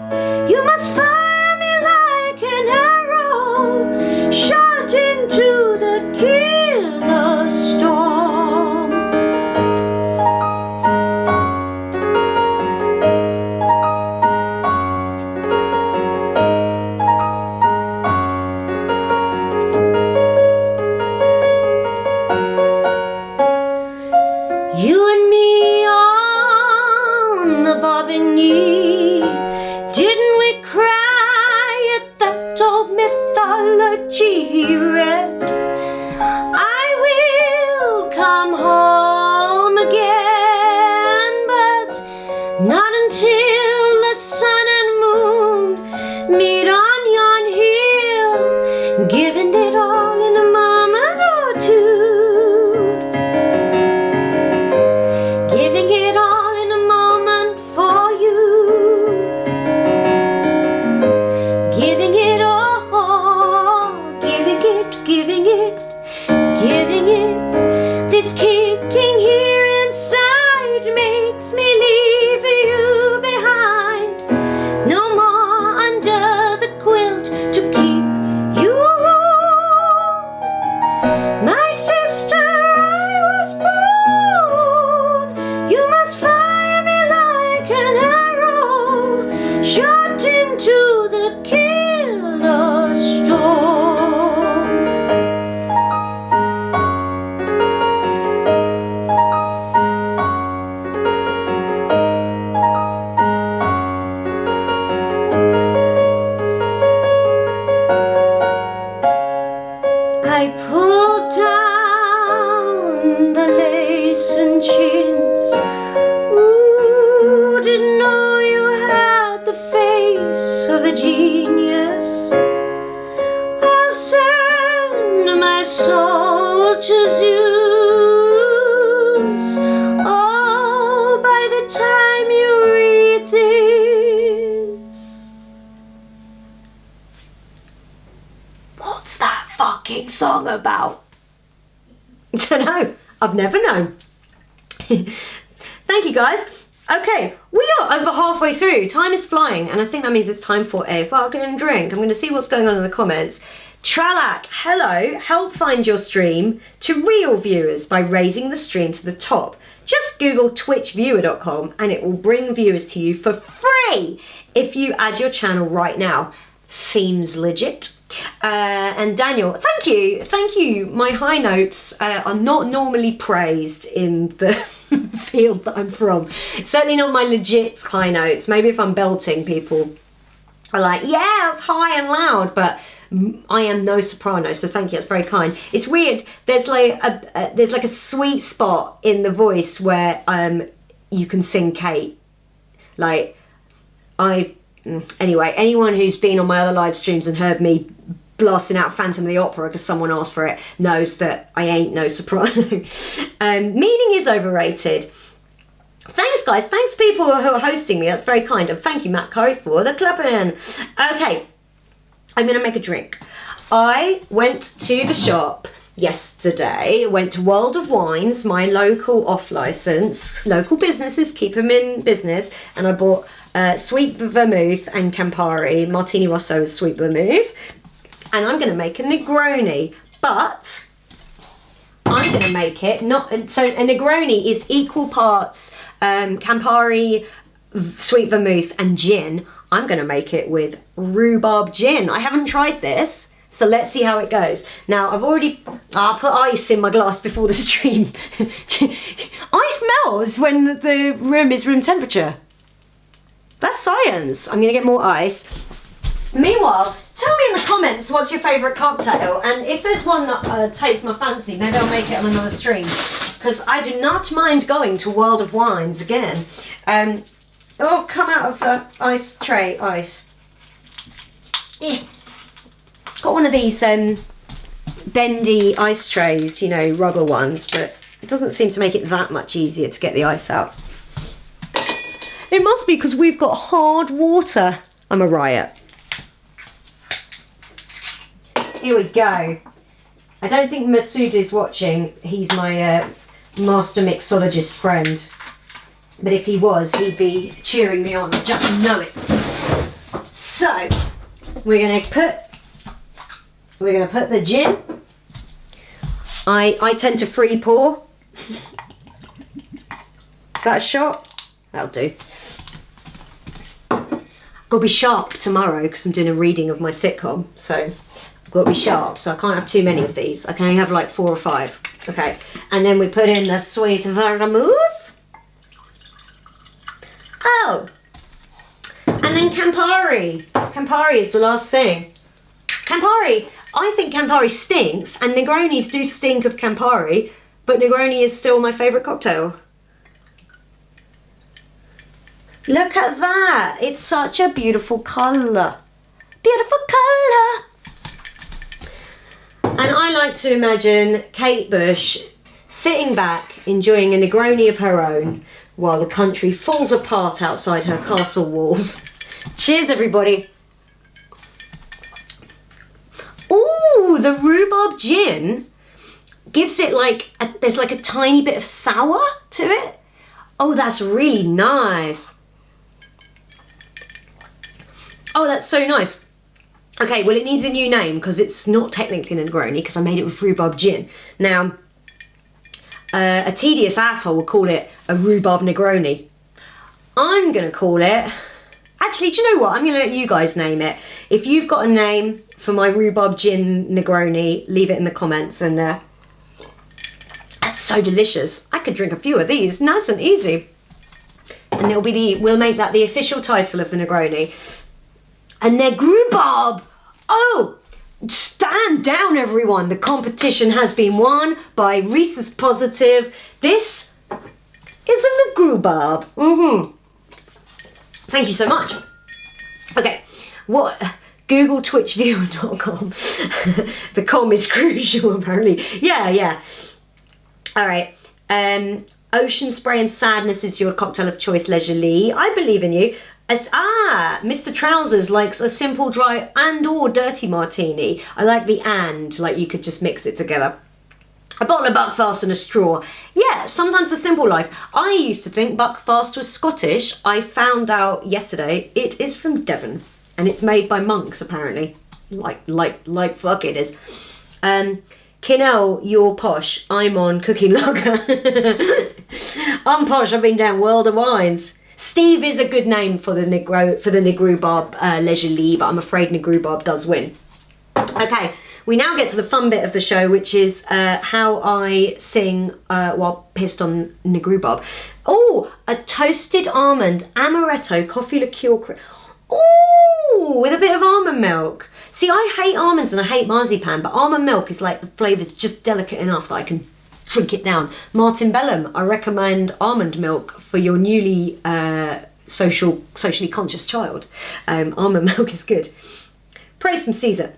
You must fire me like an arrow shot into the killer storm. come home again, but not until the sun and moon meet on yon hill, giving it all in a moment or two, giving it all in a moment for you, giving it all, giving it. This kicking here inside makes me leave you behind. No more under the quilt to keep you warm. My sister, I was born. You must fire me like an arrow shot into the killer storm. I pulled down the lace and chins. Ooh, didn't know you had the face of a genius. I'll send my soul to Zeus. Oh, by the time you read this, what's that fucking song about? Don't know. I've never known. Thank you, guys. Okay, we are over halfway through. Time is flying, and I think that means it's time for a fucking drink. I'm going to see what's going on in the comments. Tralak, hello. Help find your stream to real viewers by raising the stream to the top. Just Google twitchviewer.com and it will bring viewers to you for free if you add your channel right now. Seems legit. And Daniel, thank you. My high notes are not normally praised in the field that I'm from. Certainly not my legit high notes. Maybe if I'm belting, people are like, yeah, it's high and loud, but I am no soprano, so thank you, that's very kind. It's weird, there's like a sweet spot in the voice where you can sing Kate. Like, anyway, anyone who's been on my other live streams and heard me blasting out Phantom of the Opera because someone asked for it knows that I ain't no soprano. Meaning is overrated. Thanks, guys. Thanks, people who are hosting me. That's very kind. And thank you, Matt Curry, for the clapping. Okay, I'm going to make a drink. I went to the shop yesterday, went to World of Wines, my local off-licence. Local businesses, keep them in business. And I bought sweet vermouth and Campari. Martini Rosso is sweet vermouth. And I'm going to make a Negroni. But I'm going to make it so a Negroni is equal parts Campari, sweet vermouth and gin. I'm going to make it with rhubarb gin. I haven't tried this, so let's see how it goes. Now, I'll put ice in my glass before the stream. Ice melts when the room is room temperature. That's science. I'm going to get more ice. Meanwhile, tell me in the comments what's your favourite cocktail, and if there's one that takes my fancy, maybe I'll make it on another stream, because I do not mind going to World of Wines again. Oh, come out of the ice tray, ice. Got one of these bendy ice trays, you know, rubber ones, but it doesn't seem to make it that much easier to get the ice out. It must be because we've got hard water. I'm a riot. Here we go. I don't think Masood is watching. He's my master mixologist friend. But if he was, he'd be cheering me on. I just know it. So, we're gonna put the gin. I tend to free pour. Is that a shot? That'll do. Got to be sharp tomorrow because I'm doing a reading of my sitcom, so I've got to be sharp, so I can't have too many of these. I can only have like 4 or 5. Okay, and then we put in the sweet vermouth. Oh, and then Campari. Campari is the last thing. Campari, I think Campari stinks, and Negronis do stink of Campari, but Negroni is still my favourite cocktail. Look at that. It's such a beautiful colour. Beautiful colour. And I like to imagine Kate Bush sitting back, enjoying a Negroni of her own, while the country falls apart outside her castle walls. Cheers, everybody. Ooh, the rhubarb gin gives it like, there's like a tiny bit of sour to it. Oh, that's really nice. Oh, that's so nice. Okay, well, it needs a new name because it's not technically a Negroni because I made it with rhubarb gin. Now, a tedious asshole would call it a rhubarb Negroni. I'm going to call it... Actually, do you know what? I'm going to let you guys name it. If you've got a name for my rhubarb gin Negroni, leave it in the comments. And that's so delicious. I could drink a few of these, nice and easy. And we'll make that the official title of the Negroni. A Negrhubarb! Oh! Stand down, everyone. The competition has been won by Reese's Positive. This is a Negrhubarb. Thank you so much. Okay, what? Google twitchviewer.com. The com is crucial, apparently. Yeah. All right. Ocean Spray and Sadness is your cocktail of choice, leisurely. I believe in you. Mr. Trousers likes a simple, dry and or dirty martini. I like the and, like you could just mix it together. A bottle of Buckfast and a straw. Yeah, sometimes a simple life. I used to think Buckfast was Scottish. I found out yesterday it is from Devon. And it's made by monks, apparently. Like fuck it is. Kinnell, you're posh. I'm on cooking lager. I'm posh, I've been down World of Wines. Steve is a good name for the Negrhubarb leisurely, but I'm afraid Negrhubarb does win. Okay, we now get to the fun bit of the show, which is how I sing while pissed on Negrhubarb. Oh, a toasted almond amaretto coffee liqueur. Oh, with a bit of almond milk. See, I hate almonds and I hate marzipan, but almond milk is like the flavour's just delicate enough that I can drink it down. Martin Bellum, I recommend almond milk for your newly socially conscious child. Almond milk is good. Praise from Caesar.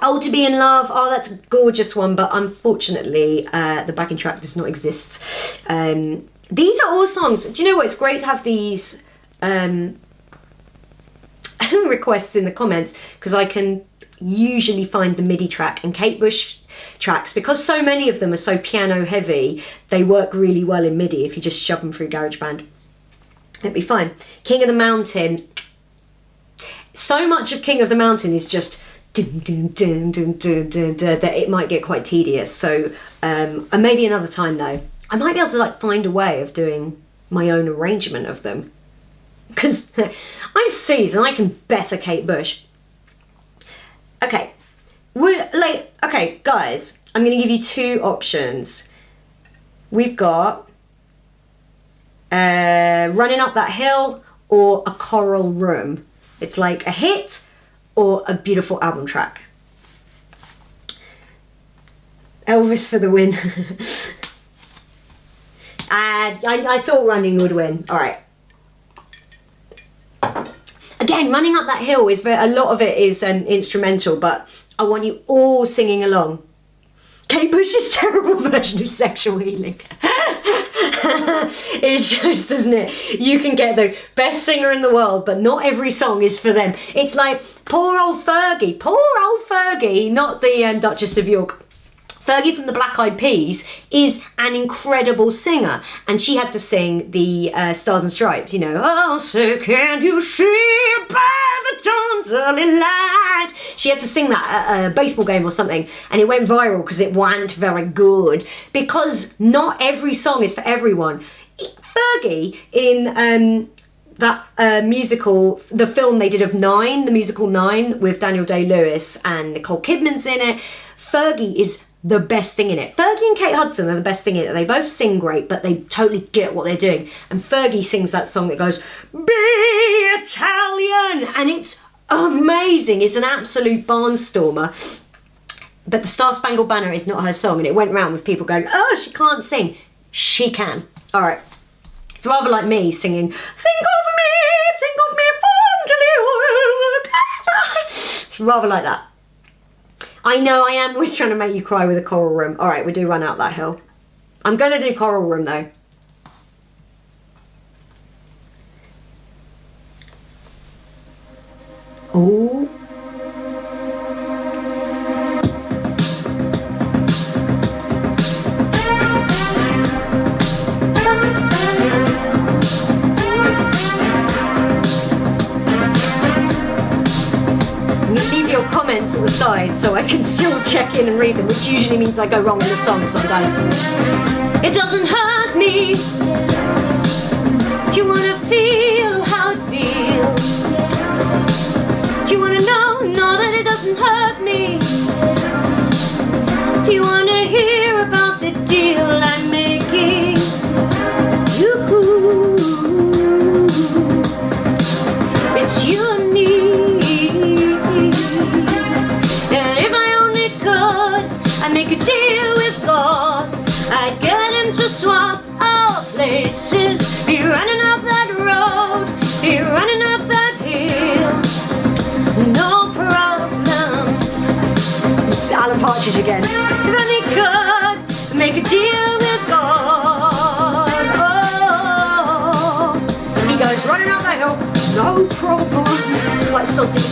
Oh, To Be in Love. Oh, that's a gorgeous one, but unfortunately the backing track does not exist. These are all songs. Do you know what? It's great to have these requests in the comments because I can usually find the MIDI track, and Kate Bush tracks, because so many of them are so piano heavy, they work really well in MIDI if you just shove them through GarageBand. It'd be fine. King of the Mountain. So much of King of the Mountain is just dun, dun, dun, dun, dun, dun, dun, that it might get quite tedious. So and maybe another time though, I might be able to like find a way of doing my own arrangement of them, because I'm Sooz and I can better Kate Bush. Okay, okay, guys, I'm going to give you two options. We've got Running Up That Hill or A Coral Room. It's like a hit or a beautiful album track. Elvis for the win. I thought Running would win. All right. Again, Running Up That Hill is a lot of it is instrumental, but I want you all singing along. Kate Bush's terrible version of Sexual Healing. It shows, doesn't it? You can get the best singer in the world, but not every song is for them. It's like poor old Fergie, not the Duchess of York. Fergie from the Black Eyed Peas is an incredible singer, and she had to sing the Stars and Stripes, you know. Oh, so can you see by the dawn's early light? She had to sing that at a baseball game or something, and it went viral because it wasn't very good, because not every song is for everyone. Fergie, in that musical, the film they did of Nine, the musical Nine, with Daniel Day-Lewis and Nicole Kidman's in it, Fergie is the best thing in it. Fergie and Kate Hudson are the best thing in it. They both sing great, but they totally get what they're doing. And Fergie sings that song that goes, "Be Italian," and it's amazing. It's an absolute barnstormer. But the Star Spangled Banner is not her song, and it went round with people going, oh, she can't sing. She can. All right. It's rather like me singing, think of me fondly. It's rather like that. I know I am always trying to make you cry with a Coral Room. All right, we do run out that hill. I'm going to do Coral Room though. Oh. Comments at the side so I can still check in and read them, which usually means I go wrong in the song, so I'm going, it doesn't hurt me. Do you want to feel how it feels? Do you want to know that it doesn't hurt me? Do you want to hear about the deal I'm making? You, it's you and me. I'd make a deal with God. I'd get him to swap our places. Be running up that road, be running up that hill. No problem. It's Alan Partridge again. If only could make a deal with God. Oh, he goes running up that hill. No problem. Like something.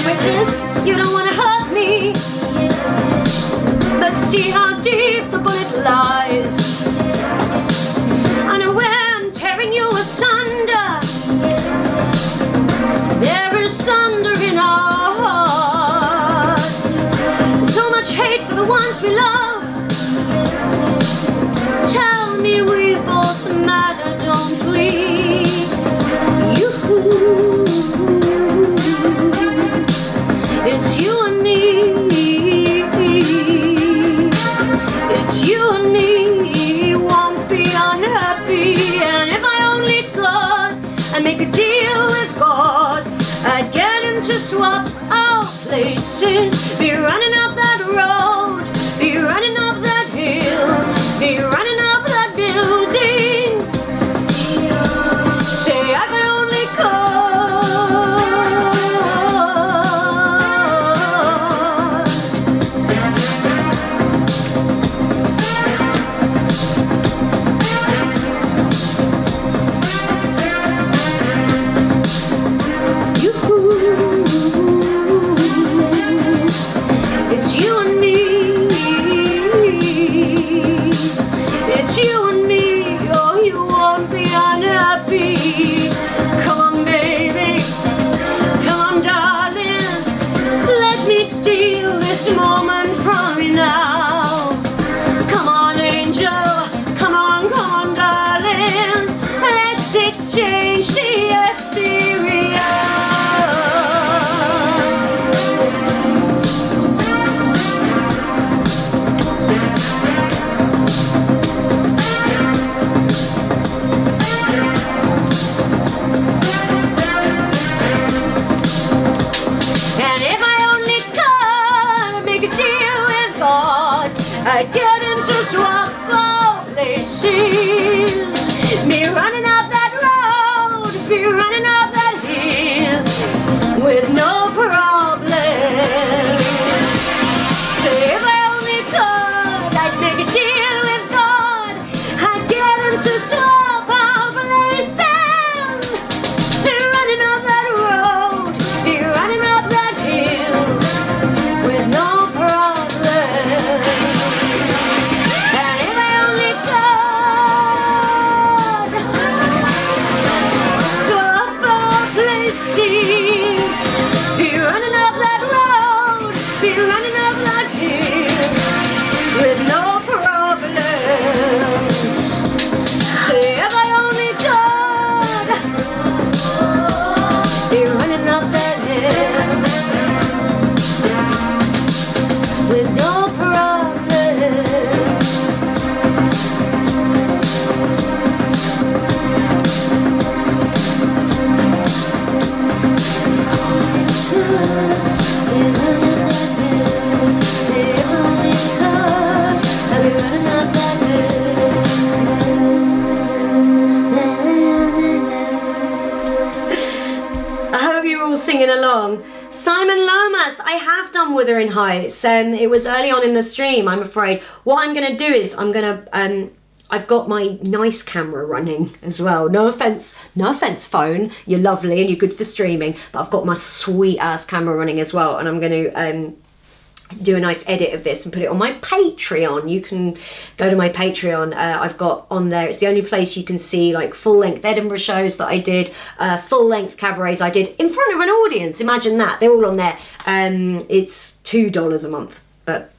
Witches, you don't want to hurt me, but see how deep the bullet lies. I know when I'm tearing you asunder, there is thunder in our hearts. So much hate for the ones we love. Tell me we both matter, don't we? You. It's you and me. It's you and me. Won't be unhappy. And if I only could, I'd make a deal with God. I'd get him to swap our places. Be running up that road. Be running up that hill. Be running up that building. Say if I only could. Exchange the experience. And if I only could make a deal with God, I'd get him to swap all places. Me running up that road, be running up that hill with no problem. Say if I only could, I'd make a deal with God. I'd get him to swap our places. Be running up that road, be running up that hill with no problem. And if I only could swap yes, I have done Wuthering Heights, and it was early on in the stream, I'm afraid. What I'm going to do is I've got my nice camera running as well. No offense, phone. You're lovely and you're good for streaming, but I've got my sweet ass camera running as well, and I'm going to do a nice edit of this and put it on my Patreon. You can go to my Patreon. I've got on there, it's the only place you can see like full-length Edinburgh shows that I did, full-length cabarets I did in front of an audience. Imagine that. They're all on there. It's $2 a month, but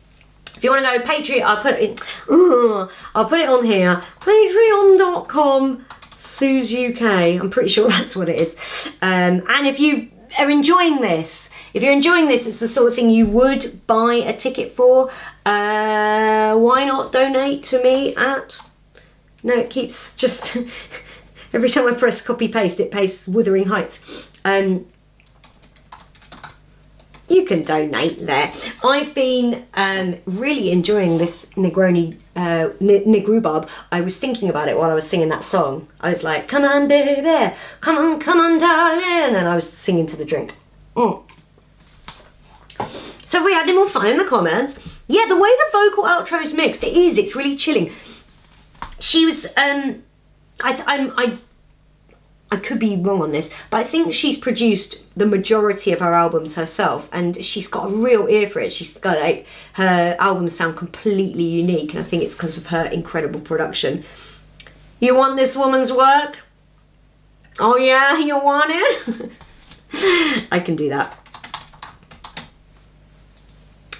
if you want to go Patreon, I'll put it on here. Patreon.com Sooz UK. I'm pretty sure that's what it is. And if you are enjoying this, it's the sort of thing you would buy a ticket for, why not donate to me at... No, it keeps just... every time I press copy paste, it pastes Wuthering Heights. You can donate there. I've been really enjoying this Negroni, Negrubab. I was thinking about it while I was singing that song. I was like, come on baby, come on darling, and I was singing to the drink. So if we had any more fun in the comments. Yeah, the way the vocal outro is mixed, it's really chilling. She was, I could be wrong on this, but I think she's produced the majority of her albums herself, and she's got a real ear for it. She's got like, her albums sound completely unique, and I think it's because of her incredible production. You want this woman's work? Oh yeah, you want it? I can do that.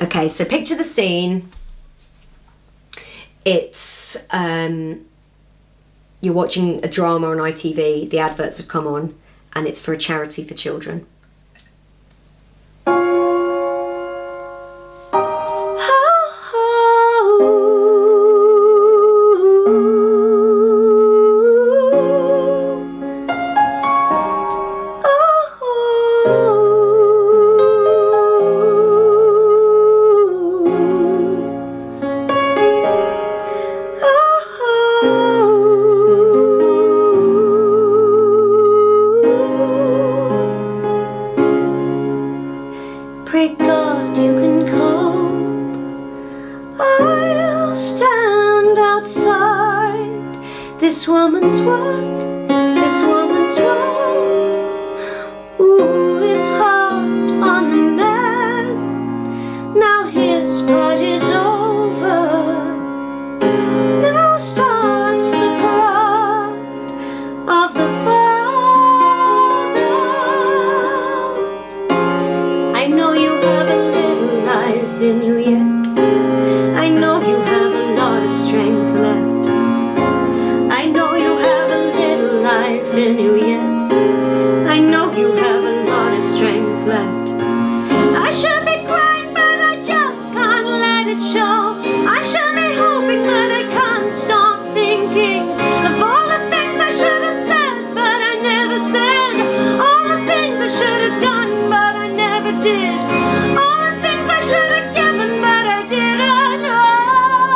Okay, so picture the scene. It's, you're watching a drama on ITV, the adverts have come on, and it's for a charity for children. Pray God you can cope. I'll stand outside this woman's work, this woman's world. Ooh, it's hard on the man. Now his part is over. Now starts the craft of the I know you have a little life in you yet. I know you have a lot of strength left. I know you have a little life in you yet. I know you have a lot of strength left. I should be crying, but I just can't let it show. I should be hoping, but I can't stop thinking of all the things I should have said, but I never said. All the things I should have done, but I never did. All the things I should have given, but I didn't. Oh,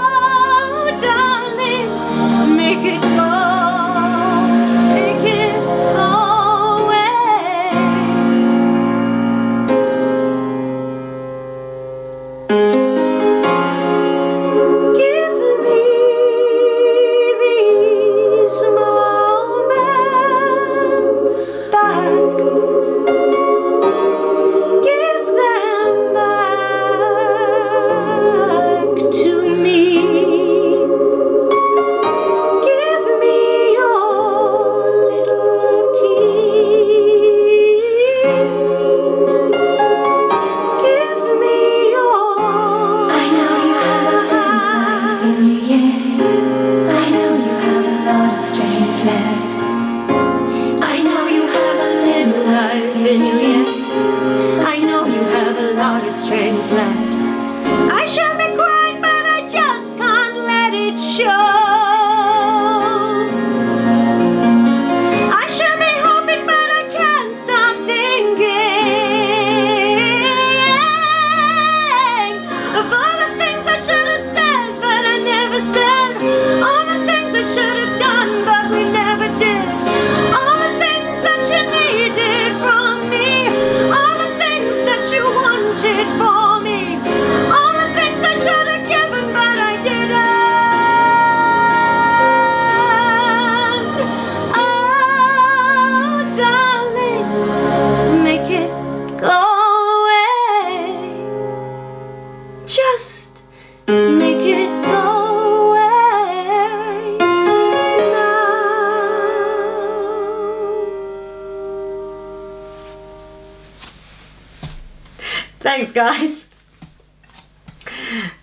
guys.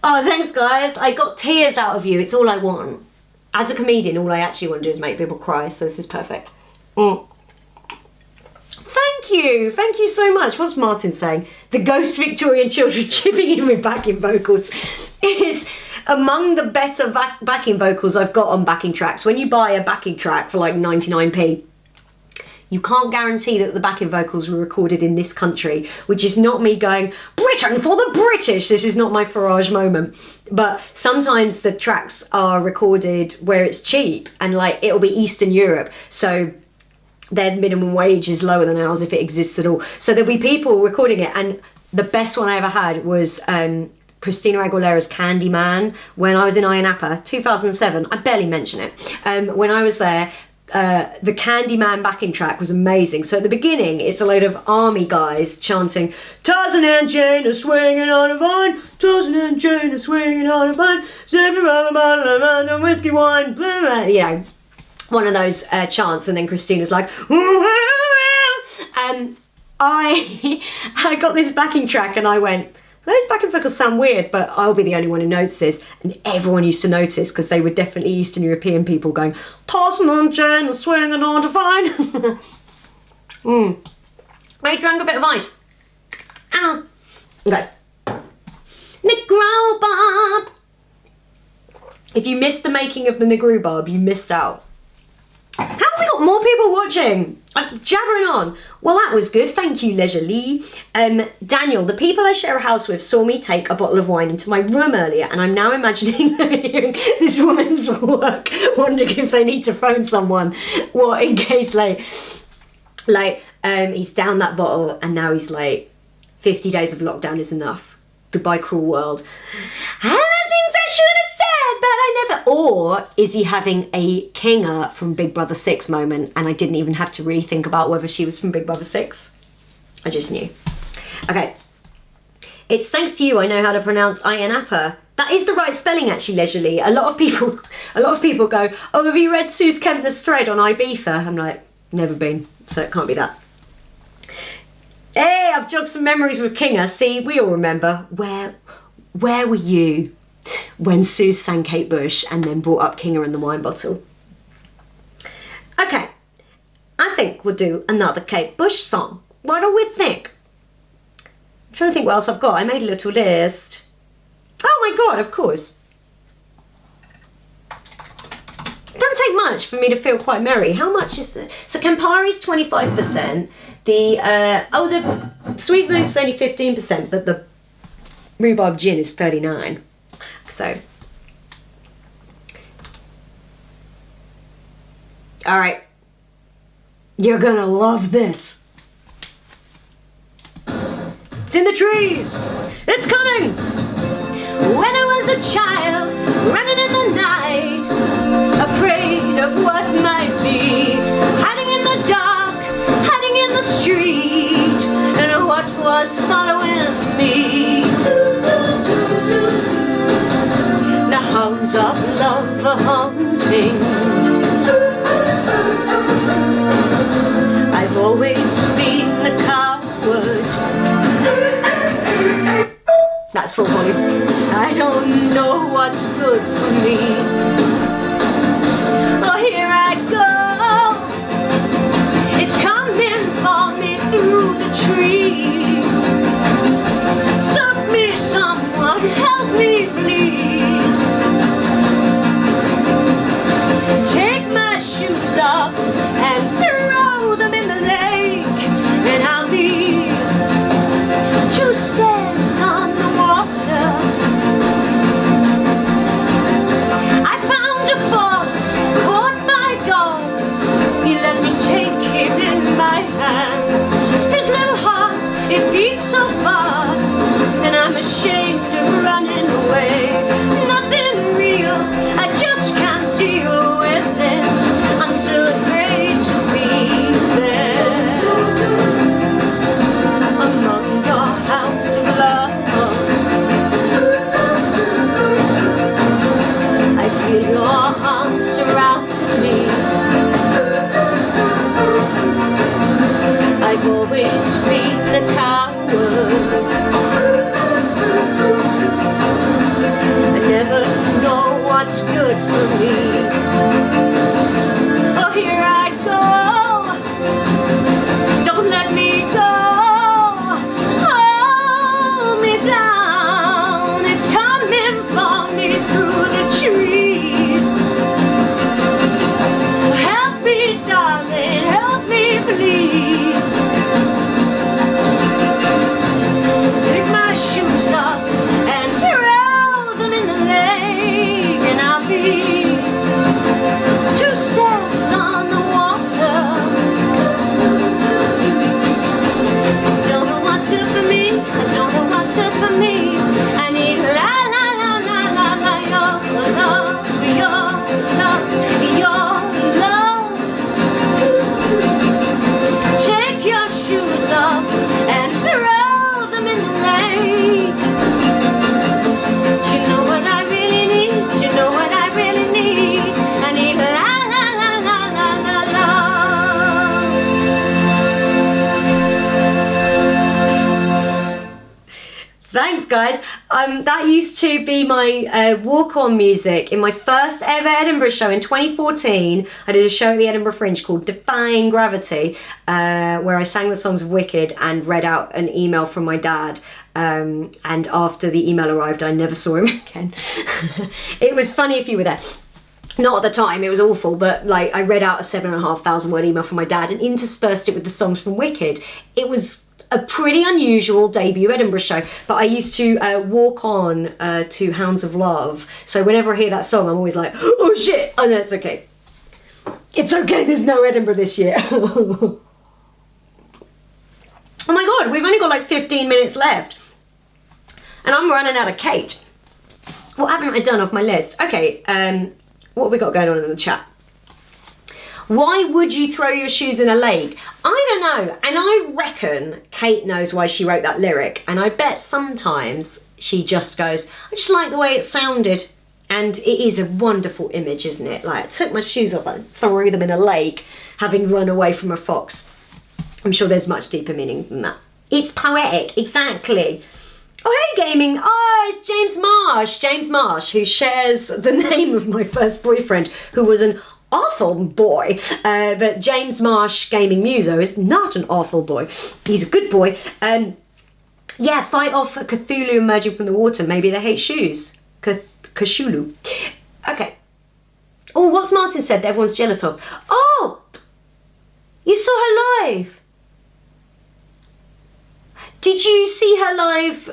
Oh, thanks, guys. I got tears out of you. It's all I want. As a comedian, all I actually want to do is make people cry, so this is perfect. Thank you so much. What's Martin saying? The ghost Victorian children chipping in with backing vocals. It's among the better backing vocals I've got on backing tracks. When you buy a backing track for like 99p, you can't guarantee that the backing vocals were recorded in this country, which is not me going, Britain for the British. This is not my Farage moment. But sometimes the tracks are recorded where it's cheap and like it'll be Eastern Europe. So their minimum wage is lower than ours if it exists at all. So there'll be people recording it. And the best one I ever had was Christina Aguilera's Candyman when I was in Ayia Napa, 2007. I barely mention it. When I was there, the Candyman backing track was amazing. So at the beginning, it's a load of army guys chanting, Tarzan and Jane are swinging on a vine, Tarzan and Jane are swinging on a vine, and whiskey wine, blah, blah, you know, one of those chants. And then Christina's like, and I got this backing track and I went, those backing vocals sound weird, but I'll be the only one who notices. And everyone used to notice because they were definitely Eastern European people going, Tarzan and Jane are swinging on the vine. I drank a bit of ice. Ow. Okay. Negro Bob. If you missed the making of the Negro Bob, you missed out. How have we got more people watching? I'm jabbering on. Well, that was good. Thank you, Leisure Lee. Daniel, the people I share a house with saw me take a bottle of wine into my room earlier, and I'm now imagining hearing this woman's work, wondering if they need to phone someone. What, in case, he's down that bottle, and now he's like, 50 days of lockdown is enough. Goodbye, cruel world. And the things I should have said, but I never. Or is he having a Kinga from Big Brother 6 moment, and I didn't even have to really think about whether she was from Big Brother 6? I just knew. Okay. It's thanks to you I know how to pronounce Ayia Napa. That is the right spelling, actually, Leisurely. A lot of people go, oh, have you read Sooz Kempner's thread on Ibiza? I'm like, never been, so it can't be that. Hey, I've jogged some memories with Kinga. See, we all remember. Where were you when Sue sang Kate Bush and then brought up Kinga and the wine bottle? Okay, I think we'll do another Kate Bush song. What do we think? I'm trying to think what else I've got. I made a little list. Oh my God, of course. It doesn't take much for me to feel quite merry. How much is it? So Campari's 25%. The Sweet Smooth's only 15%, but the rhubarb gin is 39%. So, all right, you're gonna love this. It's in the trees. It's coming. When I was a child, running in the night, afraid of what might be, hiding in the dark, hiding in the street, and what was following me. The hounds of love are haunting. I've always been the coward. That's full volume. I don't know what's good for me. Oh, here I go. It's coming for me through the trees. Suck me, someone, help me, please. Take my shoes off and throw them in the lake, and I'll be 2 steps on the water. I found a fox, caught my dogs. He let me take him in my hands. His little heart, it beats so fast, and I'm ashamed of running away. guys. That used to be my walk-on music in my first ever Edinburgh show in 2014. I did a show at the Edinburgh Fringe called Defying Gravity, where I sang the songs of Wicked and read out an email from my dad. And after the email arrived, I never saw him again. It was funny if you were there. Not at the time, it was awful, but like I read out a 7,500 word email from my dad and interspersed it with the songs from Wicked. It was a pretty unusual debut Edinburgh show, but I used to walk on to Hounds of Love. So whenever I hear that song, I'm always like, oh shit, oh no, it's okay. It's okay, there's no Edinburgh this year. Oh my God, we've only got like 15 minutes left. And I'm running out of Kate. What haven't I done off my list? Okay, what have we got going on in the chat? Why would you throw your shoes in a lake? I don't know. And I reckon Kate knows why she wrote that lyric. And I bet sometimes she just goes, I just like the way it sounded. And it is a wonderful image, isn't it? Like, I took my shoes off and threw them in a lake, having run away from a fox. I'm sure there's much deeper meaning than that. It's poetic, exactly. Oh, hey, gaming. Oh, it's James Marsh. James Marsh, who shares the name of my first boyfriend, who was an awful boy. But James Marsh Gaming Muso is not an awful boy. He's a good boy. Yeah, fight off a Cthulhu emerging from the water. Maybe they hate shoes. Cthulhu. Okay. Oh, what's Martin said that everyone's jealous of? Oh! You saw her live. Did you see her live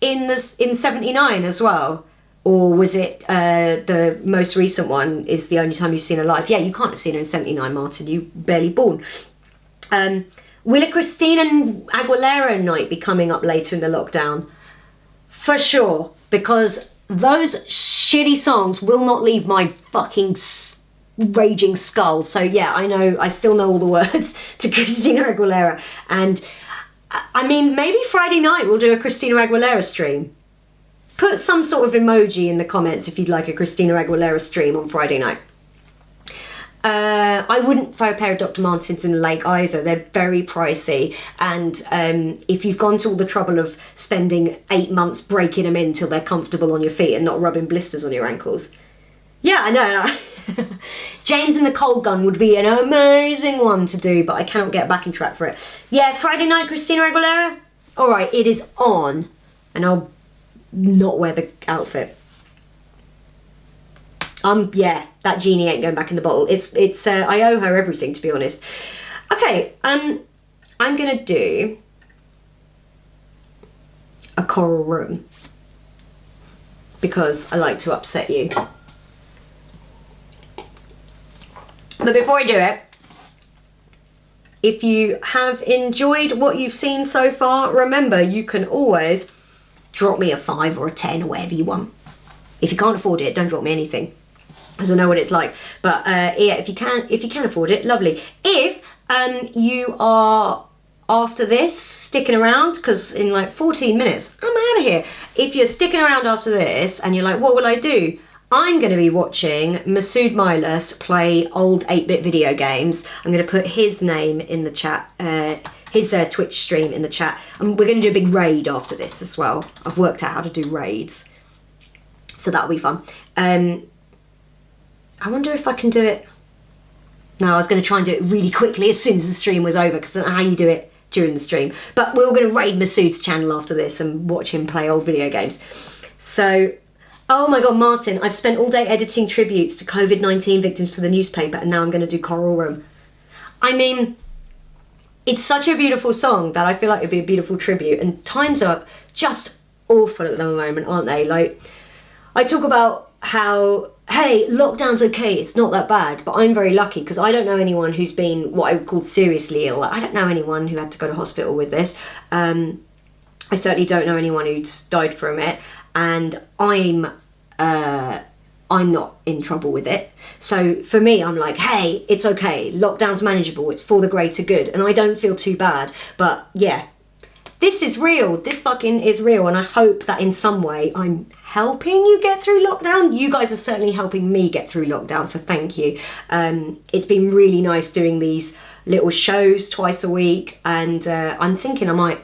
in 79 as well? Or was it the most recent one is the only time you've seen her live? Yeah, you can't have seen her in 79, Martin. You barely born. Will a Christina Aguilera night be coming up later in the lockdown? For sure. Because those shitty songs will not leave my fucking raging skull. So yeah, I know, I still know all the words to Christina Aguilera. And I mean, maybe Friday night we'll do a Christina Aguilera stream. Put some sort of emoji in the comments if you'd like a Christina Aguilera stream on Friday night. I wouldn't throw a pair of Dr. Martens in the lake either. They're very pricey. And if you've gone to all the trouble of spending 8 months breaking them in till they're comfortable on your feet and not rubbing blisters on your ankles. Yeah, I know. James and the Cold Gun would be an amazing one to do, but I cannot get back in track for it. Yeah, Friday night, Christina Aguilera. All right, it is on, and I'll not wear the outfit. Yeah, that genie ain't going back in the bottle. It's. I owe her everything, to be honest. Okay, I'm gonna do a coral room because I like to upset you. But before I do it, if you have enjoyed what you've seen so far, remember you can always drop me a 5 or a 10 or whatever you want. If you can't afford it, don't drop me anything, because I know what it's like. But yeah, if you can afford it, lovely. If you are after this sticking around, because in like 14 minutes I'm out of here. If you're sticking around after this and you're like, what will I do? I'm going to be watching Masood Milas play old 8-bit video games. I'm going to put his name in the chat, his Twitch stream in the chat. And we're going to do a big raid after this as well. I've worked out how to do raids. So that'll be fun. I wonder if I can do it. No, I was going to try and do it really quickly as soon as the stream was over, because I don't know how you do it during the stream. But we're going to raid Masood's channel after this and watch him play old video games. So... oh my God, Martin, I've spent all day editing tributes to COVID-19 victims for the newspaper, and now I'm going to do Coral Room. I mean, it's such a beautiful song that I feel like it'd be a beautiful tribute, and times are just awful at the moment, aren't they? Like, I talk about how, hey, lockdown's okay, it's not that bad, but I'm very lucky because I don't know anyone who's been what I would call seriously ill. I don't know anyone who had to go to hospital with this. I certainly don't know anyone who's died from it, and I'm not in trouble with it. So for me, I'm like, hey, it's okay. Lockdown's manageable. It's for the greater good. And I don't feel too bad. But yeah, this is real. This fucking is real. And I hope that in some way I'm helping you get through lockdown. You guys are certainly helping me get through lockdown. So thank you. It's been really nice doing these little shows twice a week. And I'm thinking I might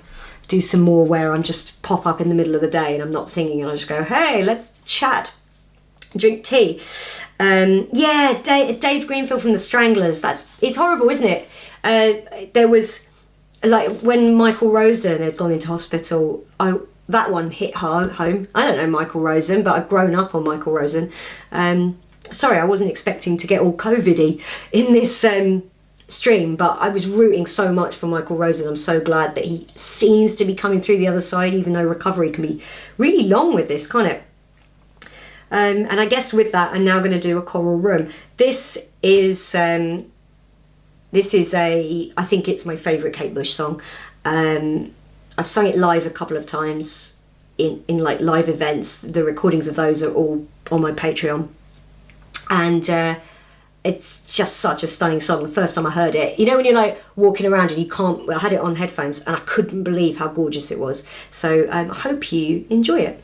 do some more where I'm just pop up in the middle of the day and I'm not singing and I just go, hey, let's chat, drink tea. Yeah, Dave Greenfield from the Stranglers. It's horrible, isn't it? There was, like, when Michael Rosen had gone into hospital, that one hit home. I don't know Michael Rosen, but I've grown up on Michael Rosen. Sorry, I wasn't expecting to get all COVID-y in this stream, but I was rooting so much for Michael Rosen. I'm so glad that he seems to be coming through the other side, even though recovery can be really long with this, can't it? And I guess with that, I'm now going to do a choral room. This is I think it's my favourite Kate Bush song. I've sung it live a couple of times in like live events. The recordings of those are all on my Patreon. And it's just such a stunning song. The first time I heard it, you know when you're like walking around and you can't, I had it on headphones and I couldn't believe how gorgeous it was. So I hope you enjoy it.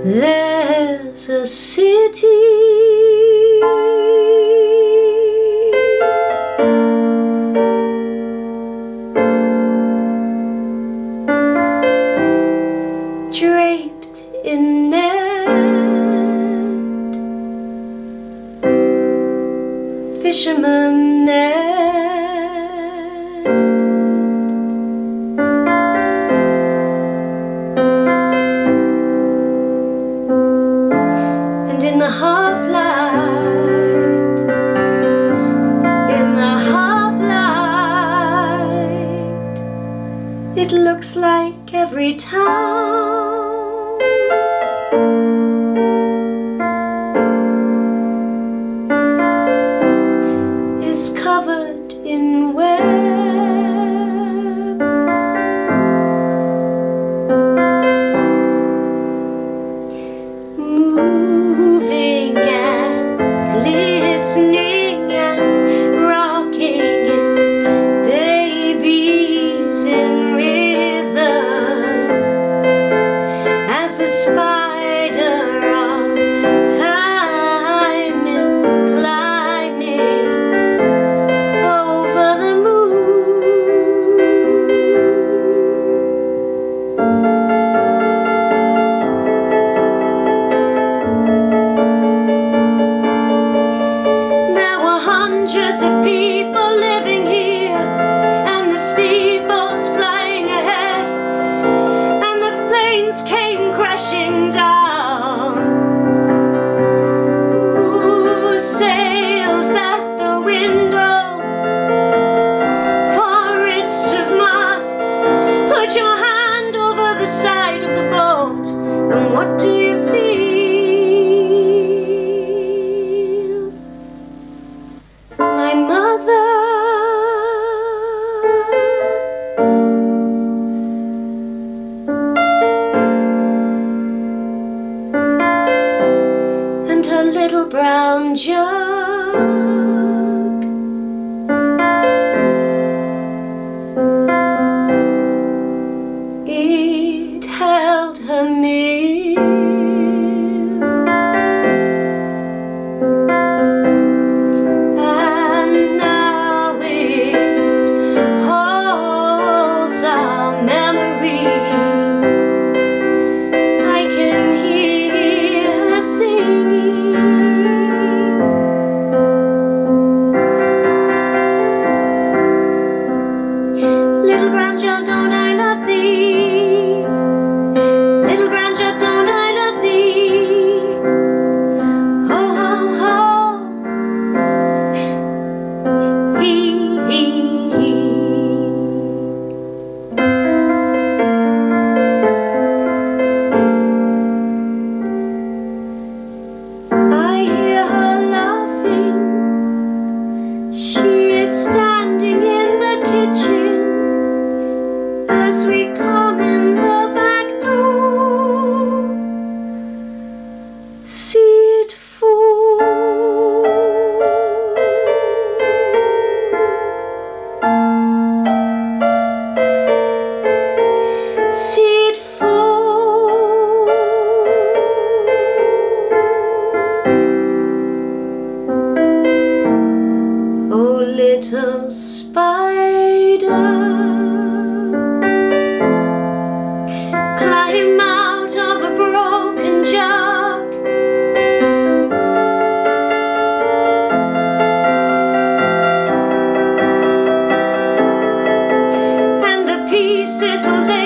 There's a city draped in net, fisherman net. In the half-light, it looks like every town is covered in web. Hundreds of people living here, and the speedboats flying ahead, and the planes came crashing down. Who sails at the window? Forests of masts. Put your hand over the side of the boat, and what do you feel? My mother, and her little brown jug, it held her meal. Little brown jug, don't I love thee? Little brown jug, don't I love thee? Ho, ho, ho. Hee, hee, hee. I hear her laughing. She is standing in the kitchen as we come in the back door. See it fall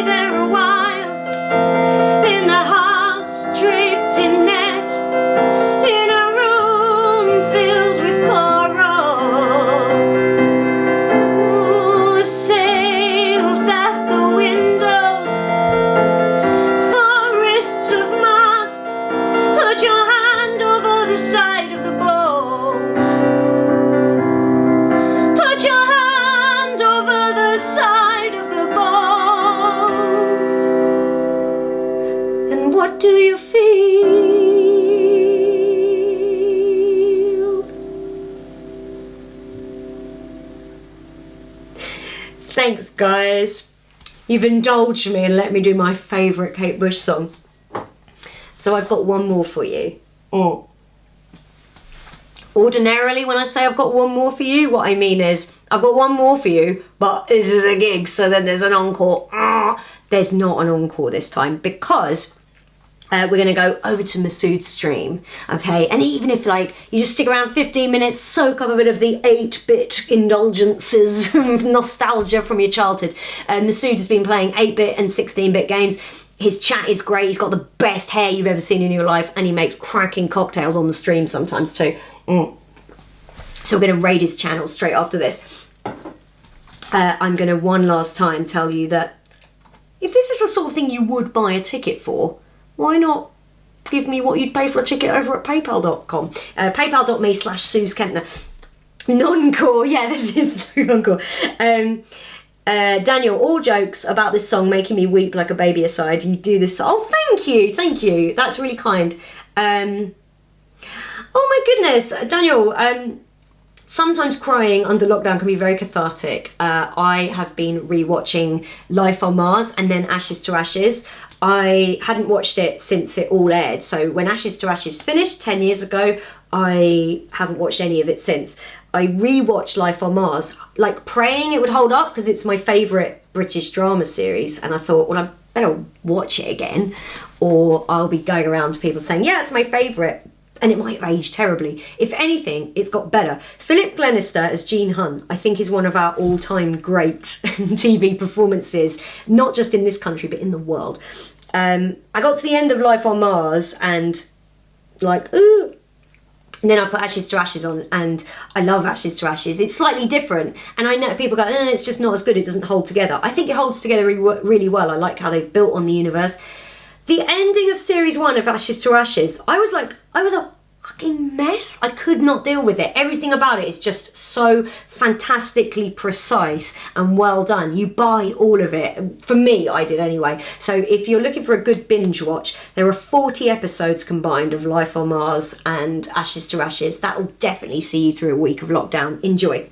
stay there a while in the house draped in net, in a room filled with coral. Ooh, the sails at the windows, forests of masts. Put your hand over the side of the boat. Put your hand over the side of the boat. And what do you feel? Thanks, guys. You've indulged me and let me do my favourite Kate Bush song. So I've got one more for you. Ordinarily, when I say I've got one more for you, what I mean is I've got one more for you, but this is a gig, so then there's an encore. There's not an encore this time because we're going to go over to Masood's stream, okay? And even if, like, you just stick around 15 minutes, soak up a bit of the 8-bit indulgences, nostalgia from your childhood. Masood has been playing 8-bit and 16-bit games. His chat is great. He's got the best hair you've ever seen in your life, and he makes cracking cocktails on the stream sometimes too. So we're going to raid his channel straight after this. I'm going to one last time tell you that if this is the sort of thing you would buy a ticket for, why not give me what you'd pay for a ticket over at paypal.com. Paypal.me/Sooz Kempner. Non-core, yeah, this is non-core. Daniel, all jokes about this song making me weep like a baby aside, you do this. Oh, thank you. That's really kind. Oh my goodness, Daniel. Sometimes crying under lockdown can be very cathartic. I have been rewatching Life on Mars and then Ashes to Ashes. I hadn't watched it since it all aired. So when Ashes to Ashes finished 10 years ago, I haven't watched any of it since. I rewatched Life on Mars, like praying it would hold up because it's my favourite British drama series. And I thought, well, I better watch it again or I'll be going around to people saying, yeah, it's my favourite. And it might have aged terribly. If anything, it's got better. Philip Glenister as Gene Hunt, I think, is one of our all-time great TV performances, not just in this country, but in the world. I got to the end of Life on Mars and like, ooh. And then I put Ashes to Ashes on, and I love Ashes to Ashes. It's slightly different. And I know people go, it's just not as good, it doesn't hold together. I think it holds together really well. I like how they've built on the universe. The ending of series 1 of Ashes to Ashes, I was a fucking mess. I could not deal with it. Everything about it is just so fantastically precise and well done. You buy all of it. For me, I did anyway. So if you're looking for a good binge watch, there are 40 episodes combined of Life on Mars and Ashes to Ashes. That will definitely see you through a week of lockdown. Enjoy.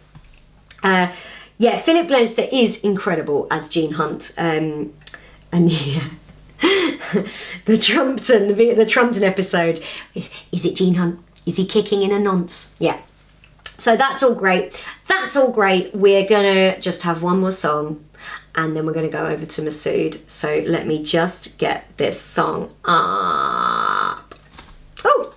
Yeah, Philip Glenister is incredible as Gene Hunt. And yeah. the Trumpton episode is it Gene Hunt? Is he kicking in a nonce? Yeah. So that's all great. We're gonna just have one more song and then we're gonna go over to Masood. So let me just get this song up. Oh.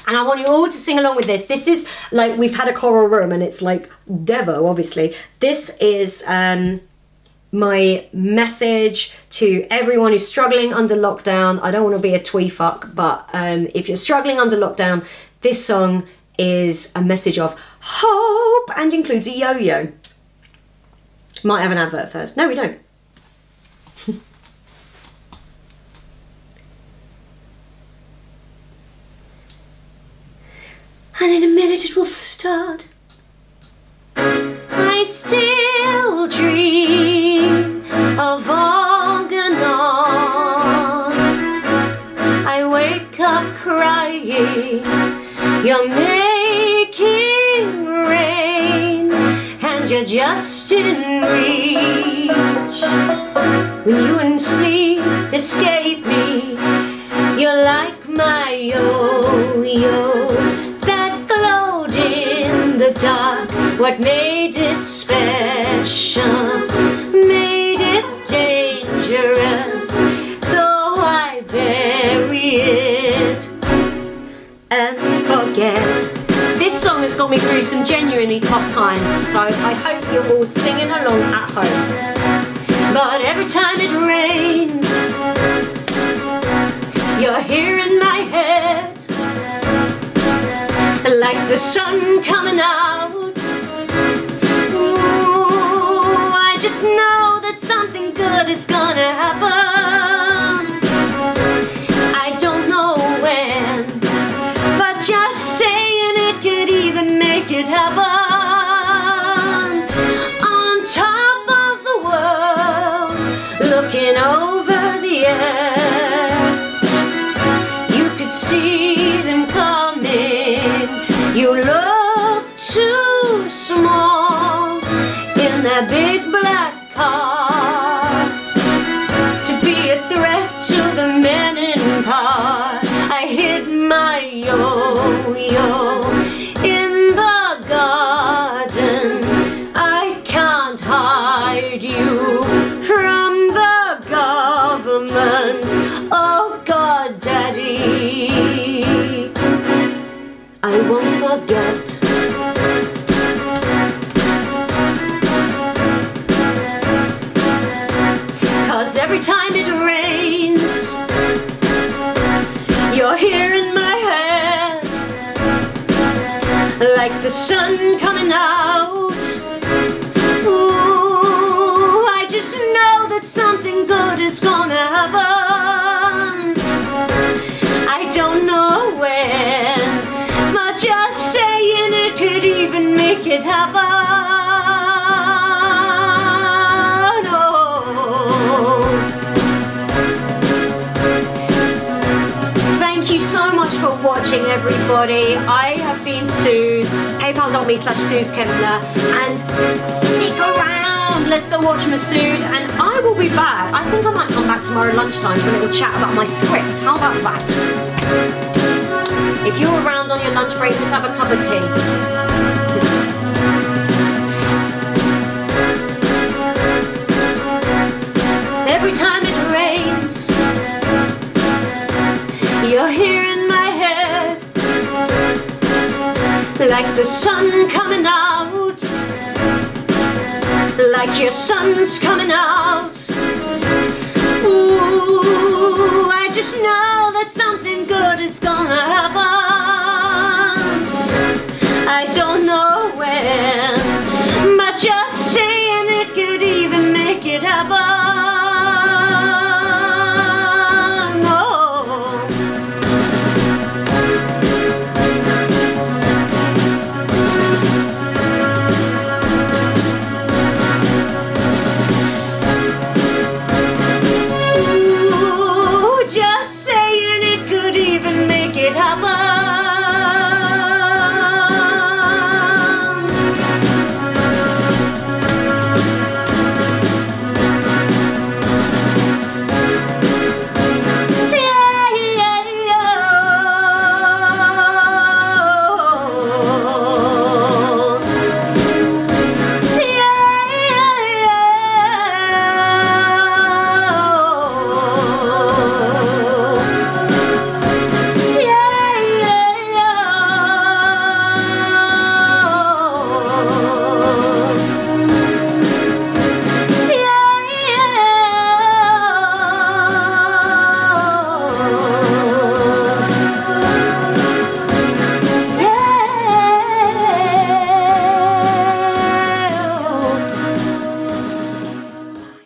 And I want you all to sing along with this. This is like, we've had a choral room and it's like Devo, obviously. This is my message to everyone who's struggling under lockdown. I don't want to be a twee fuck, but if you're struggling under lockdown, this song is a message of hope and includes a yo-yo. Might have an advert first. No, we don't. And in a minute it will start. I still dream of Organon. I wake up crying, you're making rain, and you're just in reach. When you and sleep escape me, you're like my yo-yo that glowed in the dark. What made it special made it dangerous, so I bury it and forget. This song has got got me through some genuinely tough times, so I hope you're all singing along at home. But every time it rains, you're here in my head, like the sun coming out. Ooh, I just know that something good is gonna happen. I don't know when, but just saying it could even make it happen. On top of the world, looking over the edge, you could see them coming. You look too small in that big black car to be a threat to the men in power. I hid my yo-yo in the garden. I can't hide you from the government. Oh God, Daddy, I won't forget. Cause every time it rains, you're here in my head, like the sun coming out. Ooh, I just know that something good is gonna happen. I don't know when, but just saying it could even make it happen. Thank you so much for watching, everybody. I have been Sooz, paypal.me/Sooz Kempner, and stick around. Let's go watch Masood, and I will be back. I think I might come back tomorrow lunchtime for a little chat about my script. How about that? If you're around on your lunch break, let's have a cup of tea. Every time it rains, you're here in my head, like the sun coming out, like your sun's coming out. Ooh, I just know that something good is gonna happen. I don't know when, but just